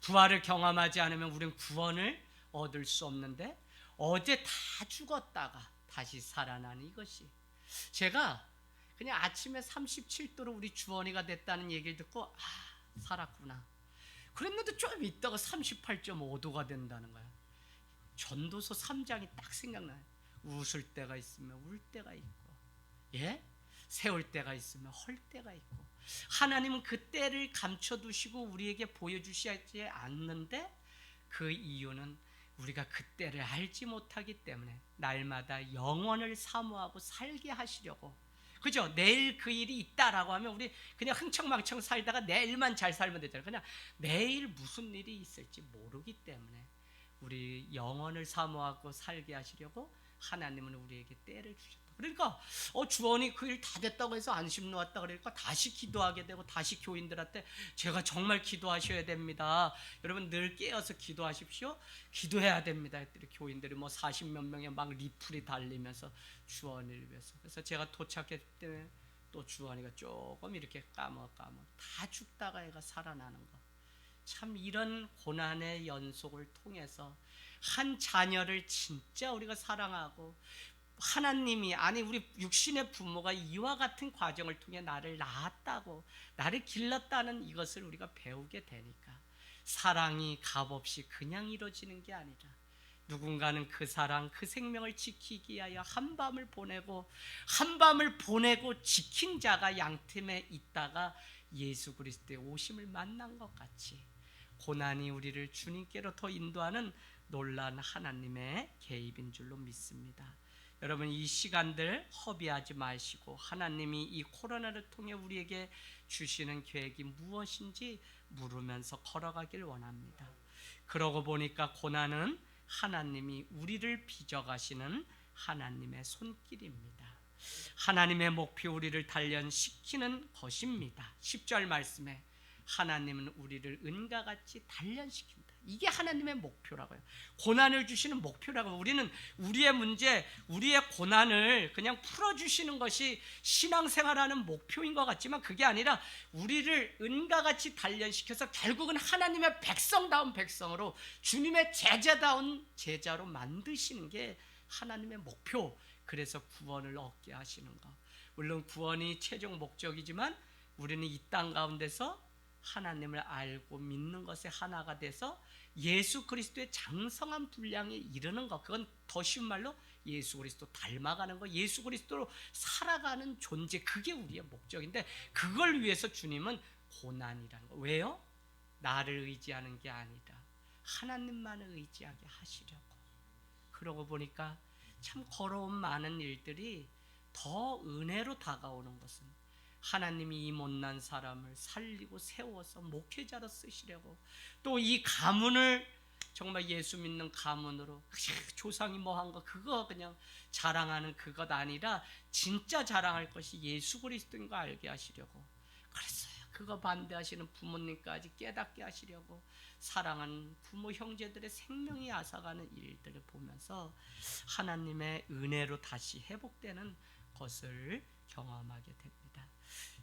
부활을 경험하지 않으면 우리는 구원을 얻을 수 없는데, 어제 다 죽었다가 다시 살아나는 이것이, 제가 그냥 아침에 37도로 우리 주원이가 됐다는 얘기를 듣고 살았구나 그랬는데 좀 있다가 38.5도가 된다는 거야. 전도서 3장이 딱 생각나요. 웃을 때가 있으면 울 때가 있고, 세울 때가 있으면 헐 때가 있고, 하나님은 그 때를 감춰두시고 우리에게 보여주시지 않는데 그 이유는 우리가 그 때를 알지 못하기 때문에 날마다 영원을 사모하고 살게 하시려고. 그죠? 내일 그 일이 있다라고 하면 우리 그냥 흥청망청 살다가 내일만 잘 살면 되잖아요. 그냥 내일 무슨 일이 있을지 모르기 때문에 우리 영원을 사모하고 살게 하시려고 하나님은 우리에게 때를 주셨다. 그러니까 주원이 그 일 다 됐다고 해서 안심 놓았다 그러니까 다시 기도하게 되고, 다시 교인들한테 제가 정말 기도하셔야 됩니다. 여러분 늘 깨어서 기도하십시오. 기도해야 됩니다. 했더니 교인들이 40몇 명의 막 리플이 달리면서 주원이를 위해서. 그래서 제가 도착했을 때 또 주원이가 조금 이렇게 까먹 다 죽다가 애가 살아나는 거. 참 이런 고난의 연속을 통해서 한 자녀를 진짜 우리가 사랑하고, 하나님이 우리 육신의 부모가 이와 같은 과정을 통해 나를 낳았다고, 나를 길렀다는 이것을 우리가 배우게 되니까 사랑이 값없이 그냥 이루어지는 게 아니라 누군가는 그 사랑, 그 생명을 지키기 위하여 한밤을 보내고 지킨 자가 양팀에 있다가 예수 그리스도의 오심을 만난 것 같이 고난이 우리를 주님께로 더 인도하는 놀라운 하나님의 개입인 줄로 믿습니다. 여러분, 이 시간들 허비하지 마시고 하나님이 이 코로나를 통해 우리에게 주시는 계획이 무엇인지 물으면서 걸어가길 원합니다. 그러고 보니까 고난은 하나님이 우리를 빚어가시는 하나님의 손길입니다. 하나님의 목표, 우리를 단련시키는 것입니다. 10절 말씀에 하나님은 우리를 은과 같이 단련시킵니다. 이게 하나님의 목표라고요. 고난을 주시는 목표라고. 우리는 우리의 문제, 우리의 고난을 그냥 풀어주시는 것이 신앙생활하는 목표인 것 같지만 그게 아니라 우리를 은과 같이 단련시켜서 결국은 하나님의 백성다운 백성으로, 주님의 제자다운 제자로 만드시는 게 하나님의 목표. 그래서 구원을 얻게 하시는 것. 물론 구원이 최종 목적이지만 우리는 이 땅 가운데서 하나님을 알고 믿는 것에 하나가 돼서 예수 그리스도의 장성한 분량에 이르는 것, 그건 더 쉬운 말로 예수 그리스도 닮아가는 것, 예수 그리스도로 살아가는 존재, 그게 우리의 목적인데 그걸 위해서 주님은 고난이라는 거. 왜요? 나를 의지하는 게 아니라 하나님만을 의지하게 하시려고. 그러고 보니까 참 걸어온 많은 일들이 더 은혜로 다가오는 것은 하나님이 이 못난 사람을 살리고 세워서 목회자로 쓰시려고, 또 이 가문을 정말 예수 믿는 가문으로 조상이 뭐 한 거 그거 그냥 자랑하는 그것 아니라 진짜 자랑할 것이 예수 그리스도인 거 알게 하시려고 그랬어요. 그거 반대하시는 부모님까지 깨닫게 하시려고 사랑하는 부모 형제들의 생명이 앗아가는 일들을 보면서 하나님의 은혜로 다시 회복되는 것을 경험하게 됩니다.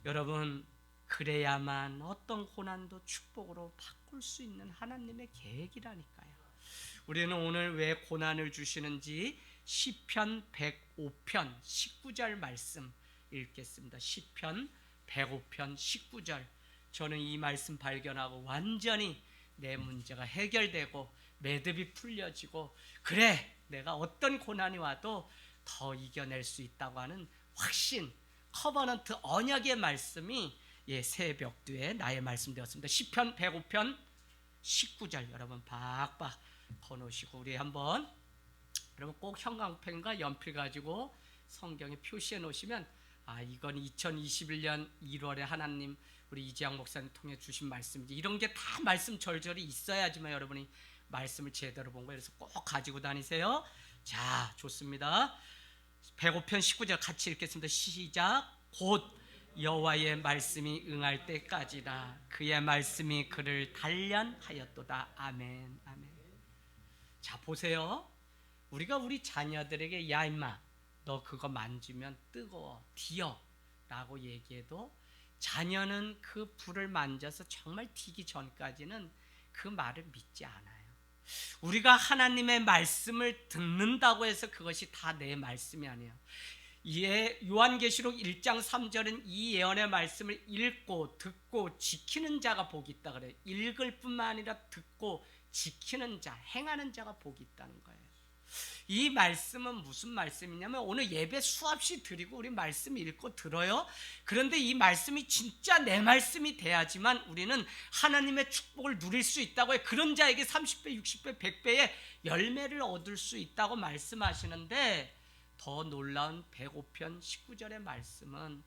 여러분, 그래야만 어떤 고난도 축복으로 바꿀 수 있는 하나님의 계획이라니까요. 우리는 오늘 왜 고난을 주시는지 시편 105편 19절 말씀 읽겠습니다. 시편 105편 19절. 저는 이 말씀 발견하고 완전히 내 문제가 해결되고 매듭이 풀려지고, 그래 내가 어떤 고난이 와도 더 이겨낼 수 있다고 하는 확신, 커버넌트 언약의 말씀이 새벽 뒤에 나의 말씀 되었습니다. 시편 105편 19절 여러분 박박 거놓으시고 우리 한번, 여러분 꼭 형광펜과 연필 가지고 성경에 표시해 놓으시면 이건 2021년 1월에 하나님 우리 이재양 목사님 통해 주신 말씀이지, 이런 게 다 말씀 절절히 있어야지만 여러분이 말씀을 제대로 본 거예요. 그래서 꼭 가지고 다니세요. 자, 좋습니다. 105편 19절 같이 읽겠습니다. 시작. 곧 여호와의 말씀이 응할 때까지라 그의 말씀이 그를 단련하였도다. 아멘. 아멘. 자, 보세요. 우리가 우리 자녀들에게 야 임마 너 그거 만지면 뜨거워 튀어 라고 얘기해도 자녀는 그 불을 만져서 정말 튀기 전까지는 그 말을 믿지 않아요. 우리가 하나님의 말씀을 듣는다고 해서 그것이 다 내 말씀이 아니에요. 요한계시록 1장 3절은 이 예언의 말씀을 읽고 듣고 지키는 자가 복이 있다 그래요. 읽을 뿐만 아니라 듣고 지키는 자, 행하는 자가 복이 있다는 거예요. 이 말씀은 무슨 말씀이냐면 오늘 예배 수없이 드리고 우리 말씀 읽고 들어요. 그런데 이 말씀이 진짜 내 말씀이 돼야지만 우리는 하나님의 축복을 누릴 수 있다고 해요. 그런 자에게 30배, 60배, 100배의 열매를 얻을 수 있다고 말씀하시는데, 더 놀라운 105편 19절의 말씀은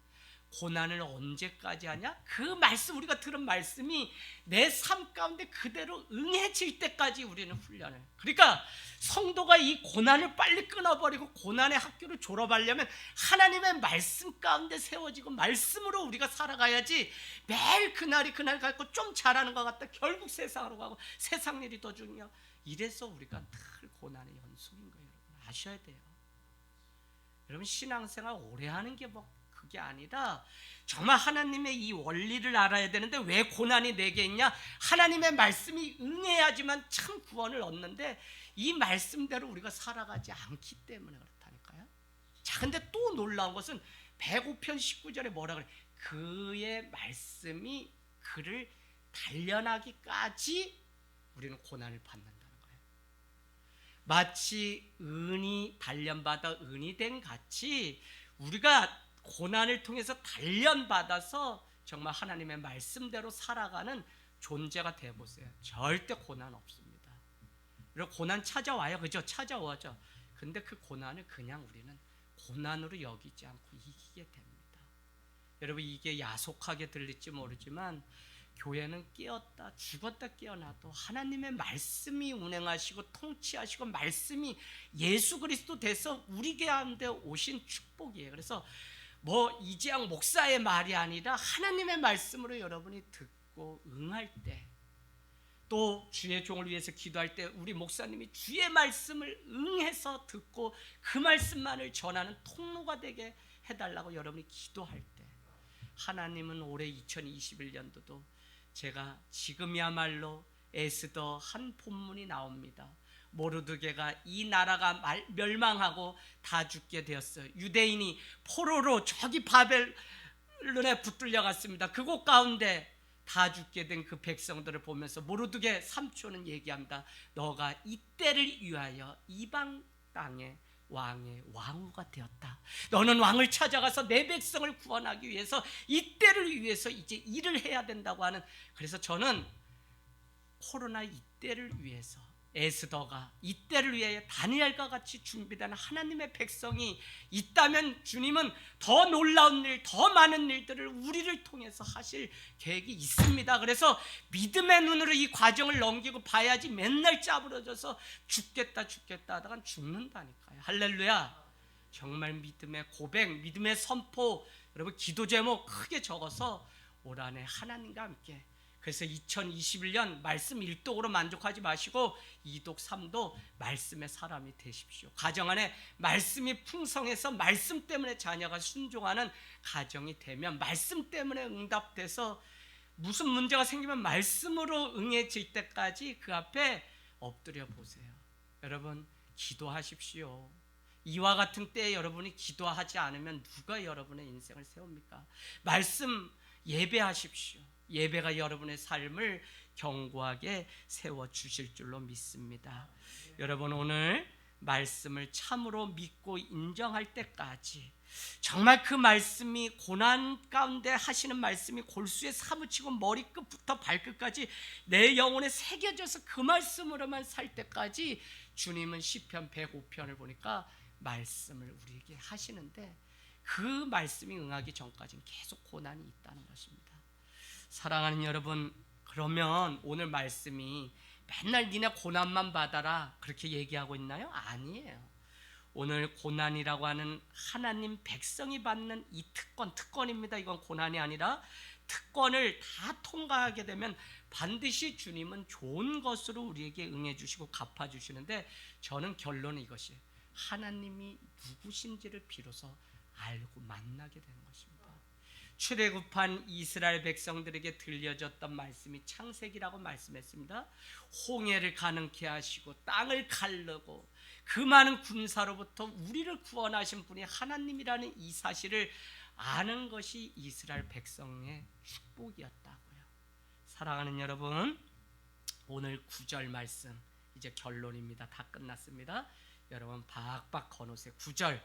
고난을 언제까지 하냐? 그 말씀, 우리가 들은 말씀이 내 삶 가운데 그대로 응해질 때까지 우리는 훈련을. 그러니까 성도가 이 고난을 빨리 끊어버리고 고난의 학교를 졸업하려면 하나님의 말씀 가운데 세워지고 말씀으로 우리가 살아가야지, 매일 그날이 그날 갖고 좀 잘하는 것 같다 결국 세상으로 가고 세상 일이 더 중요하고, 이래서 우리가 늘 고난의 연속인 거예요. 여러분 아셔야 돼요. 여러분 신앙생활 오래 하는 게 뭐 그게 아니라 정말 하나님의 이 원리를 알아야 되는데, 왜 고난이 내게 있냐? 하나님의 말씀이 응해야지만 참 구원을 얻는데 이 말씀대로 우리가 살아가지 않기 때문에 그렇다니까요. 자, 근데 또 놀라운 것은 105편 19절에 뭐라 그래? 그의 말씀이 그를 단련하기까지 우리는 고난을 받는다는 거예요. 마치 은이 단련받아 은이 된 같이 우리가 고난을 통해서 단련받아서 정말 하나님의 말씀대로 살아가는 존재가 되어보세요. 절대 고난 없습니다. 그리고 고난 찾아와요. 그죠? 찾아오죠. 근데 그 고난을 그냥 우리는 고난으로 여기지 않고 이기게 됩니다. 여러분 이게 야속하게 들릴지 모르지만 교회는 깨었다 죽었다 깨어나도 하나님의 말씀이 운행하시고 통치하시고 말씀이 예수 그리스도 돼서 우리 가운데 오신 축복이에요. 그래서 뭐 이재양 목사의 말이 아니라 하나님의 말씀으로 여러분이 듣고 응할 때, 또 주의 종을 위해서 기도할 때 우리 목사님이 주의 말씀을 응해서 듣고 그 말씀만을 전하는 통로가 되게 해달라고 여러분이 기도할 때, 하나님은 올해 2021년도도 제가 지금이야말로 에스더 한 본문이 나옵니다. 모르드게가 이 나라가 멸망하고 다 죽게 되었어요. 유대인이 포로로 저기 바벨론에 붙들려 갔습니다. 그곳 가운데 다 죽게 된 그 백성들을 보면서 모르드게 삼촌은 얘기합니다. 너가 이때를 위하여 이방 땅의 왕의 왕후가 되었다. 너는 왕을 찾아가서 내 백성을 구원하기 위해서 이때를 위해서 이제 일을 해야 된다고 하는, 그래서 저는 코로나 이때를 위해서 에스더가 이때를 위해 다니엘과 같이 준비된 하나님의 백성이 있다면 주님은 더 놀라운 일, 더 많은 일들을 우리를 통해서 하실 계획이 있습니다. 그래서 믿음의 눈으로 이 과정을 넘기고 봐야지 맨날 짜부러져서 죽겠다 하다간 죽는다니까요. 할렐루야. 정말 믿음의 고백, 믿음의 선포, 여러분 기도 제목 크게 적어서 올 한해 하나님과 함께, 그래서 2021년 말씀 1독으로 만족하지 마시고 2독, 3독 말씀의 사람이 되십시오. 가정 안에 말씀이 풍성해서 말씀 때문에 자녀가 순종하는 가정이 되면, 말씀 때문에 응답돼서 무슨 문제가 생기면 말씀으로 응해질 때까지 그 앞에 엎드려 보세요. 여러분 기도하십시오. 이와 같은 때에 여러분이 기도하지 않으면 누가 여러분의 인생을 세웁니까? 말씀 예배하십시오. 예배가 여러분의 삶을 견고하게 세워주실 줄로 믿습니다. 여러분 오늘 말씀을 참으로 믿고 인정할 때까지, 정말 그 말씀이 고난 가운데 하시는 말씀이 골수에 사무치고 머리끝부터 발끝까지 내 영혼에 새겨져서 그 말씀으로만 살 때까지, 주님은 시편 105편을 보니까 말씀을 우리에게 하시는데 그 말씀이 응하기 전까지는 계속 고난이 있다는 것입니다. 사랑하는 여러분, 그러면 오늘 말씀이 맨날 니네 고난만 받아라 그렇게 얘기하고 있나요? 아니에요. 오늘 고난이라고 하는 하나님 백성이 받는 이 특권입니다. 이건 고난이 아니라 특권을 다 통과하게 되면 반드시 주님은 좋은 것으로 우리에게 응해 주시고 갚아 주시는데, 저는 결론은 이것이에요. 하나님이 누구신지를 비로소 알고 만나게 되는 것입니다. 출애굽한 이스라엘 백성들에게 들려졌던 말씀이 창세기라고 말씀했습니다. 홍해를 가능케 하시고 땅을 가르고 그 많은 군사로부터 우리를 구원하신 분이 하나님이라는 이 사실을 아는 것이 이스라엘 백성의 축복이었다고요. 사랑하는 여러분, 오늘 9절 말씀 이제 결론입니다. 다 끝났습니다. 여러분 박박 거놓으세요. 9절,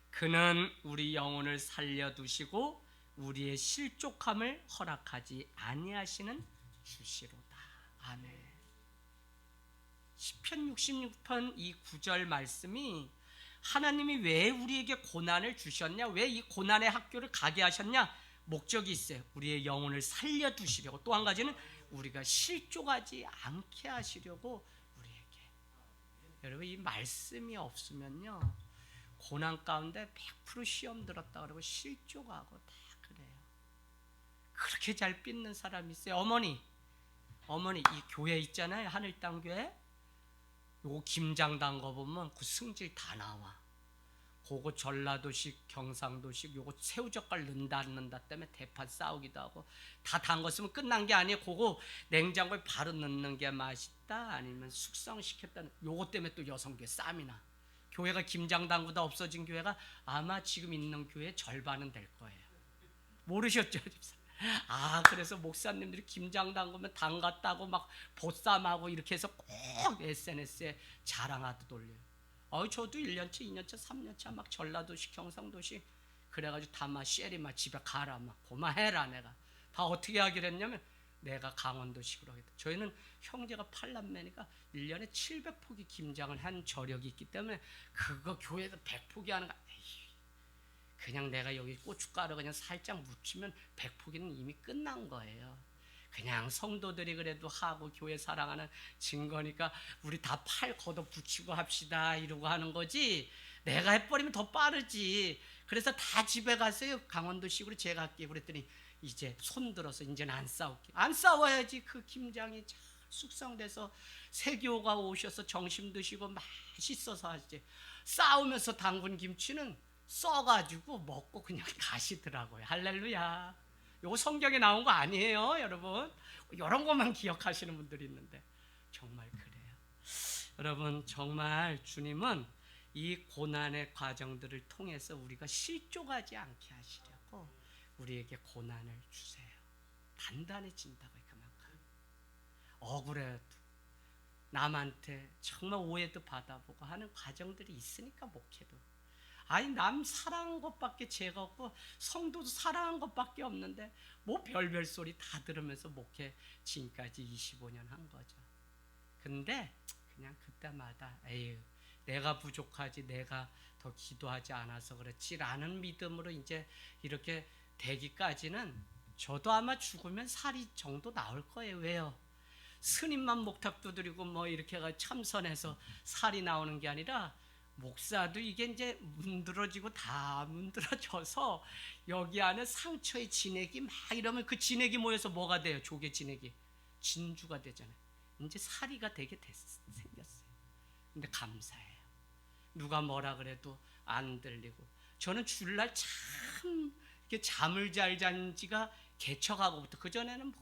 그는 우리 영혼을 살려두시고 우리의 실족함을 허락하지 아니하시는 주시로다. 아멘. 시편 66편 이 9절 말씀이 하나님이 왜 우리에게 고난을 주셨냐, 왜 이 고난의 학교를 가게 하셨냐, 목적이 있어요. 우리의 영혼을 살려두시려고, 또 한 가지는 우리가 실족하지 않게 하시려고 우리에게. 여러분 이 말씀이 없으면요 고난 가운데 100% 시험 들었다 그러고 실족하고 다 그래요. 그렇게 잘 빚는 사람이 있어요. 어머니 이 교회 있잖아요, 하늘땅 교회. 요거 김장단 거 보면 그 승질 다 나와. 그거 전라도식 경상도식 요거 새우젓갈 넣는다 안 넣는다 때문에 대판 싸우기도 하고, 다 담궜으면 끝난 게 아니에요. 그거 냉장고에 바로 넣는 게 맛있다 아니면 숙성시켰다는 요거 때문에 또 여성교회 싸움이 나. 교회가 김장 담그다 없어진 교회가 아마 지금 있는 교회의 절반은 될 거예요. 모르셨죠? 그래서 목사님들이 김장 담그면 담갔다고 막 보쌈하고 이렇게 해서 꼭 SNS에 자랑하듯 올려요. 저도 1년차, 2년차, 3년차 막 전라도식, 경상도식 그래가지고 다마 쉐리마 집에 가라 막 고마해라. 내가 다 어떻게 하기로 했냐면 내가 강원도식으로 하겠다. 저희는 형제가 8남매니까 1년에 700포기 김장을 한 저력이 있기 때문에 그거 교회에서 100포기 하는 거, 그냥 내가 여기 고춧가루 그냥 살짝 묻히면 100포기는 이미 끝난 거예요. 그냥 성도들이 그래도 하고 교회 사랑하는 증거니까 우리 다 팔 걷어 붙이고 합시다 이러고 하는 거지, 내가 해버리면 더 빠르지. 그래서 다 집에 가세요. 강원도식으로 제가 할게요. 그랬더니 이제 손들어서 이제는 안 싸울게. 안 싸워야지 그 김장이 잘 숙성돼서 세교가 오셔서 점심 드시고 맛있어서 하지. 싸우면서 담근 김치는 써가지고 먹고 그냥 가시더라고요. 할렐루야. 요거 성경에 나온 거 아니에요, 여러분. 이런 것만 기억하시는 분들이 있는데 정말 그래요. 여러분 정말 주님은 이 고난의 과정들을 통해서 우리가 실족하지 않게 하시려고 우리에게 고난을 주세요. 단단해진다고요. 그만큼 억울해도 남한테 정말 오해도 받아보고 하는 과정들이 있으니까 목회도, 남 사랑한 것밖에 죄가 없고 성도도 사랑한 것밖에 없는데 뭐 별별 소리 다 들으면서 목회 지금까지 25년 한 거죠. 근데 그냥 그때마다 에휴, 내가 부족하지, 내가 더 기도하지 않아서 그렇지라는 믿음으로 이제 이렇게 되기까지는 저도 아마 죽으면 살이 정도 나올 거예요. 왜요? 스님만 목탁 두드리고 뭐 이렇게 참선해서 살이 나오는 게 아니라 목사도 이게 이제 문드러지고 다 문드러져서 여기 안에 상처의 진액이 막 이러면 그 진액이 모여서 뭐가 돼요? 조개 진액이 진주가 되잖아요. 이제 살이가 되게 생겼어요. 근데 감사해요. 누가 뭐라 그래도 안 들리고, 저는 주일날 참 이렇게 잠을 잘 잔 지가 개척하고부터, 그전에는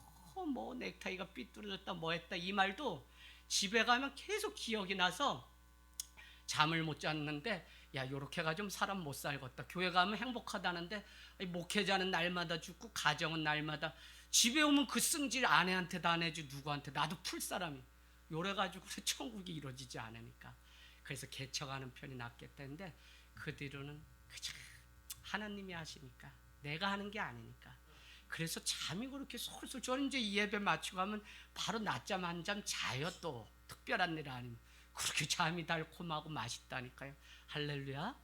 뭐 넥타이가 삐뚤어졌다 뭐 했다 이 말도 집에 가면 계속 기억이 나서 잠을 못 잤는데, 야 요렇게가 좀 사람 못 살겠다. 교회 가면 행복하다는데 목회자는 날마다 죽고 가정은 날마다, 집에 오면 그 승질 아내한테도 안 해주, 누구한테, 나도 풀 사람이 요래가지고 천국이 이루어지지 않으니까 그래서 개척하는 편이 낫겠다 했는데, 그 뒤로는 그저 하나님이 하시니까 내가 하는 게 아니니까, 그래서 잠이 그렇게 솔솔, 저는 이제 이 예배 마치고 가면 바로 낮잠 한 잠 자요. 또 특별한 일 아니면 그렇게 잠이 달콤하고 맛있다니까요. 할렐루야.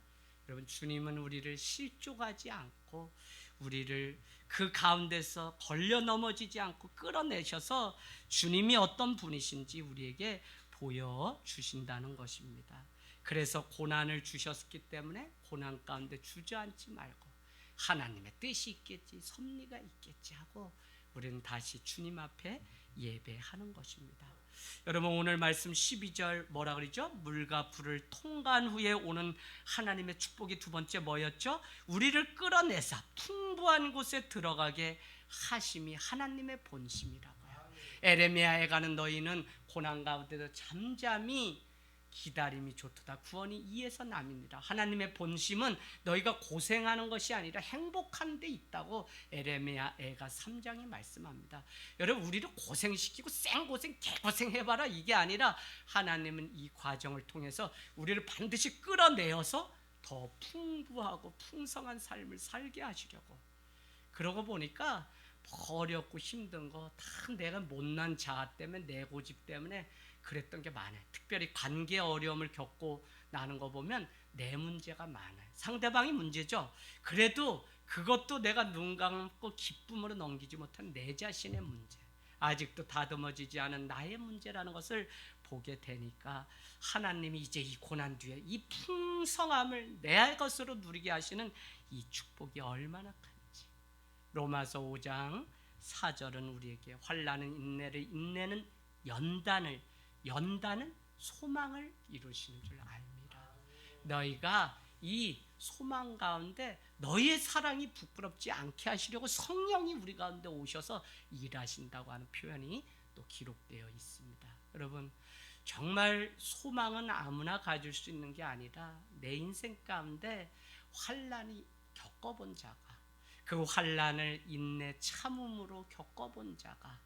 여러분, 주님은 우리를 실족하지 않고 우리를 그 가운데서 걸려 넘어지지 않고 끌어내셔서 주님이 어떤 분이신지 우리에게 보여주신다는 것입니다. 그래서 고난을 주셨기 때문에 고난 가운데 주저앉지 말고 하나님의 뜻이 있겠지, 섭리가 있겠지 하고 우리는 다시 주님 앞에 예배하는 것입니다. 여러분, 오늘 말씀 12절 뭐라 그러죠? 물과 불을 통과한 후에 오는 하나님의 축복이 두 번째 뭐였죠? 우리를 끌어내사 풍부한 곳에 들어가게 하심이 하나님의 본심이라고요. 에레미야에 가는 너희는 고난 가운데도 잠잠히 기다림이 좋도다. 구원이 이에서 남이니라. 하나님의 본심은 너희가 고생하는 것이 아니라 행복한 데 있다고 에레미야 애가 3장이 말씀합니다. 여러분, 우리를 고생시키고 생고생 개고생해봐라 이게 아니라, 하나님은 이 과정을 통해서 우리를 반드시 끌어내어서 더 풍부하고 풍성한 삶을 살게 하시려고. 그러고 보니까 어렵고 힘든 거 다 내가 못난 자아 때문에, 내 고집 때문에 그랬던 게 많아요. 특별히 관계 어려움을 겪고 나는 거 보면 내 문제가 많아요. 상대방이 문제죠. 그래도 그것도 내가 눈 감고 기쁨으로 넘기지 못한 내 자신의 문제, 아직도 다듬어지지 않은 나의 문제라는 것을 보게 되니까 하나님이 이제 이 고난 뒤에 이 풍성함을 내 것으로 누리게 하시는 이 축복이 얼마나 큰지. 로마서 5장 4절은 우리에게 환난은 인내를, 인내는 연단은 소망을 이루시는 줄 압니다. 너희가 이 소망 가운데 너희의 사랑이 부끄럽지 않게 하시려고 성령이 우리 가운데 오셔서 일하신다고 하는 표현이 또 기록되어 있습니다. 여러분, 정말 소망은 아무나 가질 수 있는 게 아니라 내 인생 가운데 환난이 겪어본 자가, 그 환난을 인내 참음으로 겪어본 자가,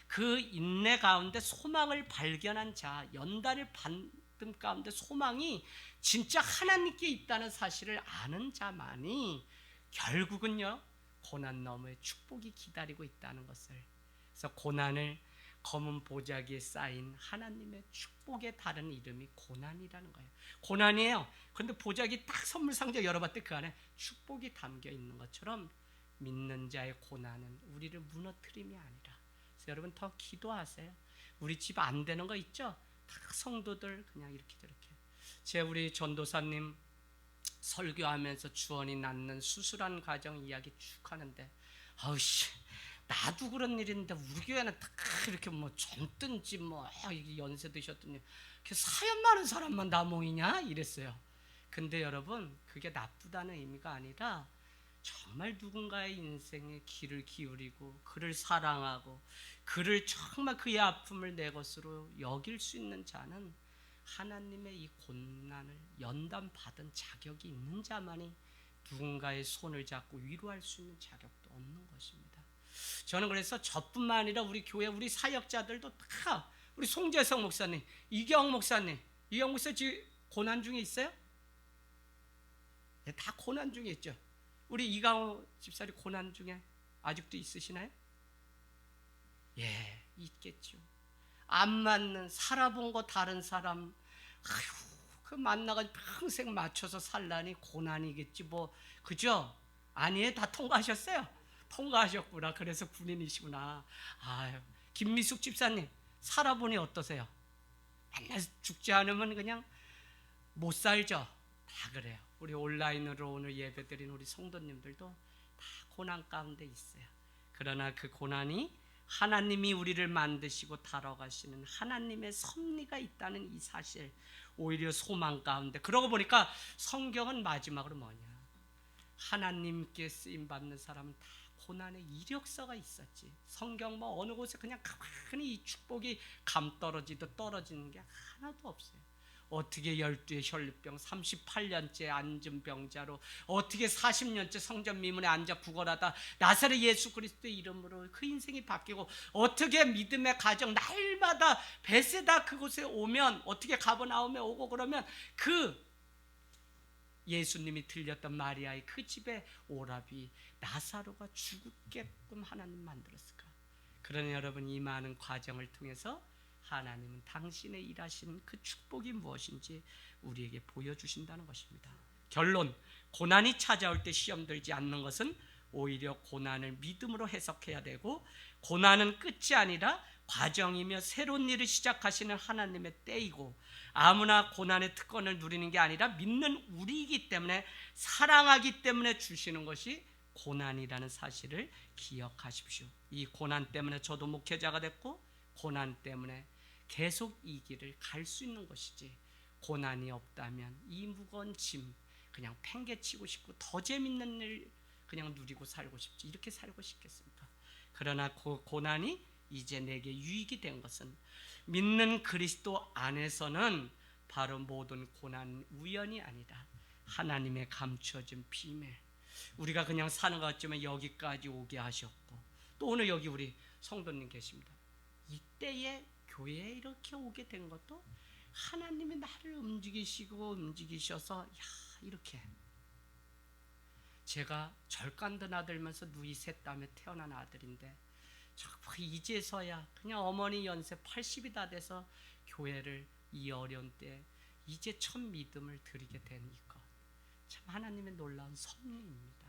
그 인내 가운데 소망을 발견한 자, 연단을 받은 가운데 소망이 진짜 하나님께 있다는 사실을 아는 자만이 결국은요 고난 너머에 축복이 기다리고 있다는 것을. 그래서 고난을 검은 보자기에 쌓인 하나님의 축복의 다른 이름이 고난이라는 거예요. 고난이에요. 그런데 보자기 딱 선물 상자 열어봤더니 그 안에 축복이 담겨 있는 것처럼 믿는 자의 고난은 우리를 무너뜨림이 아니라. 그래서 여러분 더 기도하세요. 우리 집 안 되는 거 있죠? 다 성도들 그냥 이렇게 제 우리 전도사님 설교하면서 주원이 낳는 수술한 가정 이야기 쭉 하는데, 아우씨 나도 그런 일인데 우리 교회는 다 이렇게 뭐 젊든지 뭐 연세 드셨더니 사연 많은 사람만 다 모이냐 이랬어요. 근데 여러분 그게 나쁘다는 의미가 아니라 정말 누군가의 인생에 귀를 기울이고 그를 사랑하고 그를 정말 그의 아픔을 내 것으로 여길 수 있는 자는 하나님의 이 고난을 연단받은 자격이 있는 자만이 누군가의 손을 잡고 위로할 수 있는 자격도 없는 것입니다. 저는 그래서 저뿐만 아니라 우리 교회 우리 사역자들도 다, 우리 송재성 목사님, 이경 목사님, 이경 목사 지금 고난 중에 있어요? 네, 다 고난 중에 있죠. 우리 이강호 집사님 고난 중에 아직도 있으시나요? 예, 있겠죠. 안 맞는 살아본 거 다른 사람, 아휴 그 만나가 평생 맞춰서 살라니 고난이겠지 뭐, 그죠? 아니에요. 다 통과하셨어요. 통과하셨구나. 그래서 군인이시구나. 아유, 김미숙 집사님 살아보니 어떠세요? 맨날 죽지 않으면 그냥 못 살죠. 다 그래요. 우리 온라인으로 오늘 예배드린 우리 성도님들도 다 고난 가운데 있어요. 그러나 그 고난이 하나님이 우리를 만드시고 다뤄가시는 하나님의 섭리가 있다는 이 사실, 오히려 소망 가운데. 그러고 보니까 성경은 마지막으로 뭐냐, 하나님께 쓰임받는 사람은 다 고난의 이력서가 있었지. 성경 뭐 어느 곳에 그냥 가만히 이 축복이 감 떨어지듯 떨어지는 게 하나도 없어요. 어떻게 12의 혈류병 38년째 앉은 병자로, 어떻게 40년째 성전 미문에 앉아 구걸하다 나사렛 예수 그리스도의 이름으로 그 인생이 바뀌고, 어떻게 믿음의 가정 날마다 베세다 그곳에 오면, 어떻게 가버나움에 오고 그러면 그 예수님이 들렸던 마리아의 그 집에 오라비 나사로가 죽게끔 하나님 만들었을까. 그러나 여러분, 이 많은 과정을 통해서 하나님은 당신의 일하신 그 축복이 무엇인지 우리에게 보여주신다는 것입니다. 결론, 고난이 찾아올 때 시험 들지 않는 것은 오히려 고난을 믿음으로 해석해야 되고, 고난은 끝이 아니라 과정이며 새로운 일을 시작하시는 하나님의 때이고, 아무나 고난의 특권을 누리는 게 아니라 믿는 우리이기 때문에, 사랑하기 때문에 주시는 것이 고난이라는 사실을 기억하십시오. 이 고난 때문에 저도 목회자가 됐고, 고난 때문에 계속 이 길을 갈 수 있는 것이지, 고난이 없다면 이 무거운 짐 그냥 팽개치고 싶고 더 재밌는 일 그냥 누리고 살고 싶지, 이렇게 살고 싶겠습니까? 그러나 그 고난이 이제 내게 유익이 된 것은, 믿는 그리스도 안에서는 바로 모든 고난 우연이 아니라 하나님의 감추어진 비밀. 우리가 그냥 사는 것 같지만 여기까지 오게 하셨고, 또 오늘 여기 우리 성도님 계십니다. 이때에 교회에 이렇게 오게 된 것도 하나님이 나를 움직이셔서 이렇게. 제가 절간도 나들면서 누이 셋 다음에 태어난 아들인데, 이제서야 그냥 어머니 연세 80이 다 돼서 교회를 이 어려운 때 이제 첫 믿음을 드리게 된 이것, 참 하나님의 놀라운 섭리입니다.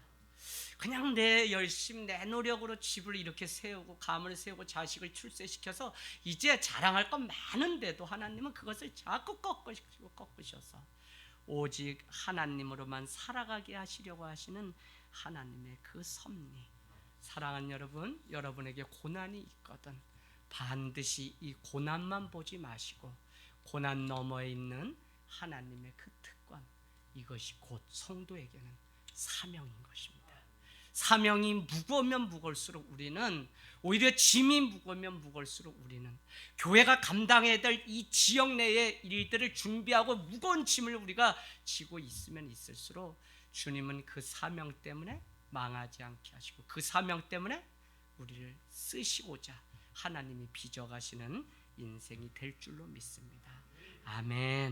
그냥 내 열심, 내 노력으로 집을 이렇게 세우고 가문을 세우고 자식을 출세시켜서 이제 자랑할 건 많은데도 하나님은 그것을 자꾸 꺾으셔서 오직 하나님으로만 살아가게 하시려고 하시는 하나님의 그 섭리. 사랑하는 여러분, 여러분에게 고난이 있거든 반드시 이 고난만 보지 마시고 고난 너머에 있는 하나님의 그 특권, 이것이 곧 성도에게는 사명인 것입니다. 사명이 무거우면 무거울수록 우리는, 오히려 짐이 무거우면 무거울수록 우리는 교회가 감당해야 될 이 지역 내의 일들을 준비하고 무거운 짐을 우리가 지고 있으면 있을수록 주님은 그 사명 때문에 망하지 않게 하시고, 그 사명 때문에 우리를 쓰시고자 하나님이 빚어가시는 인생이 될 줄로 믿습니다. 아멘.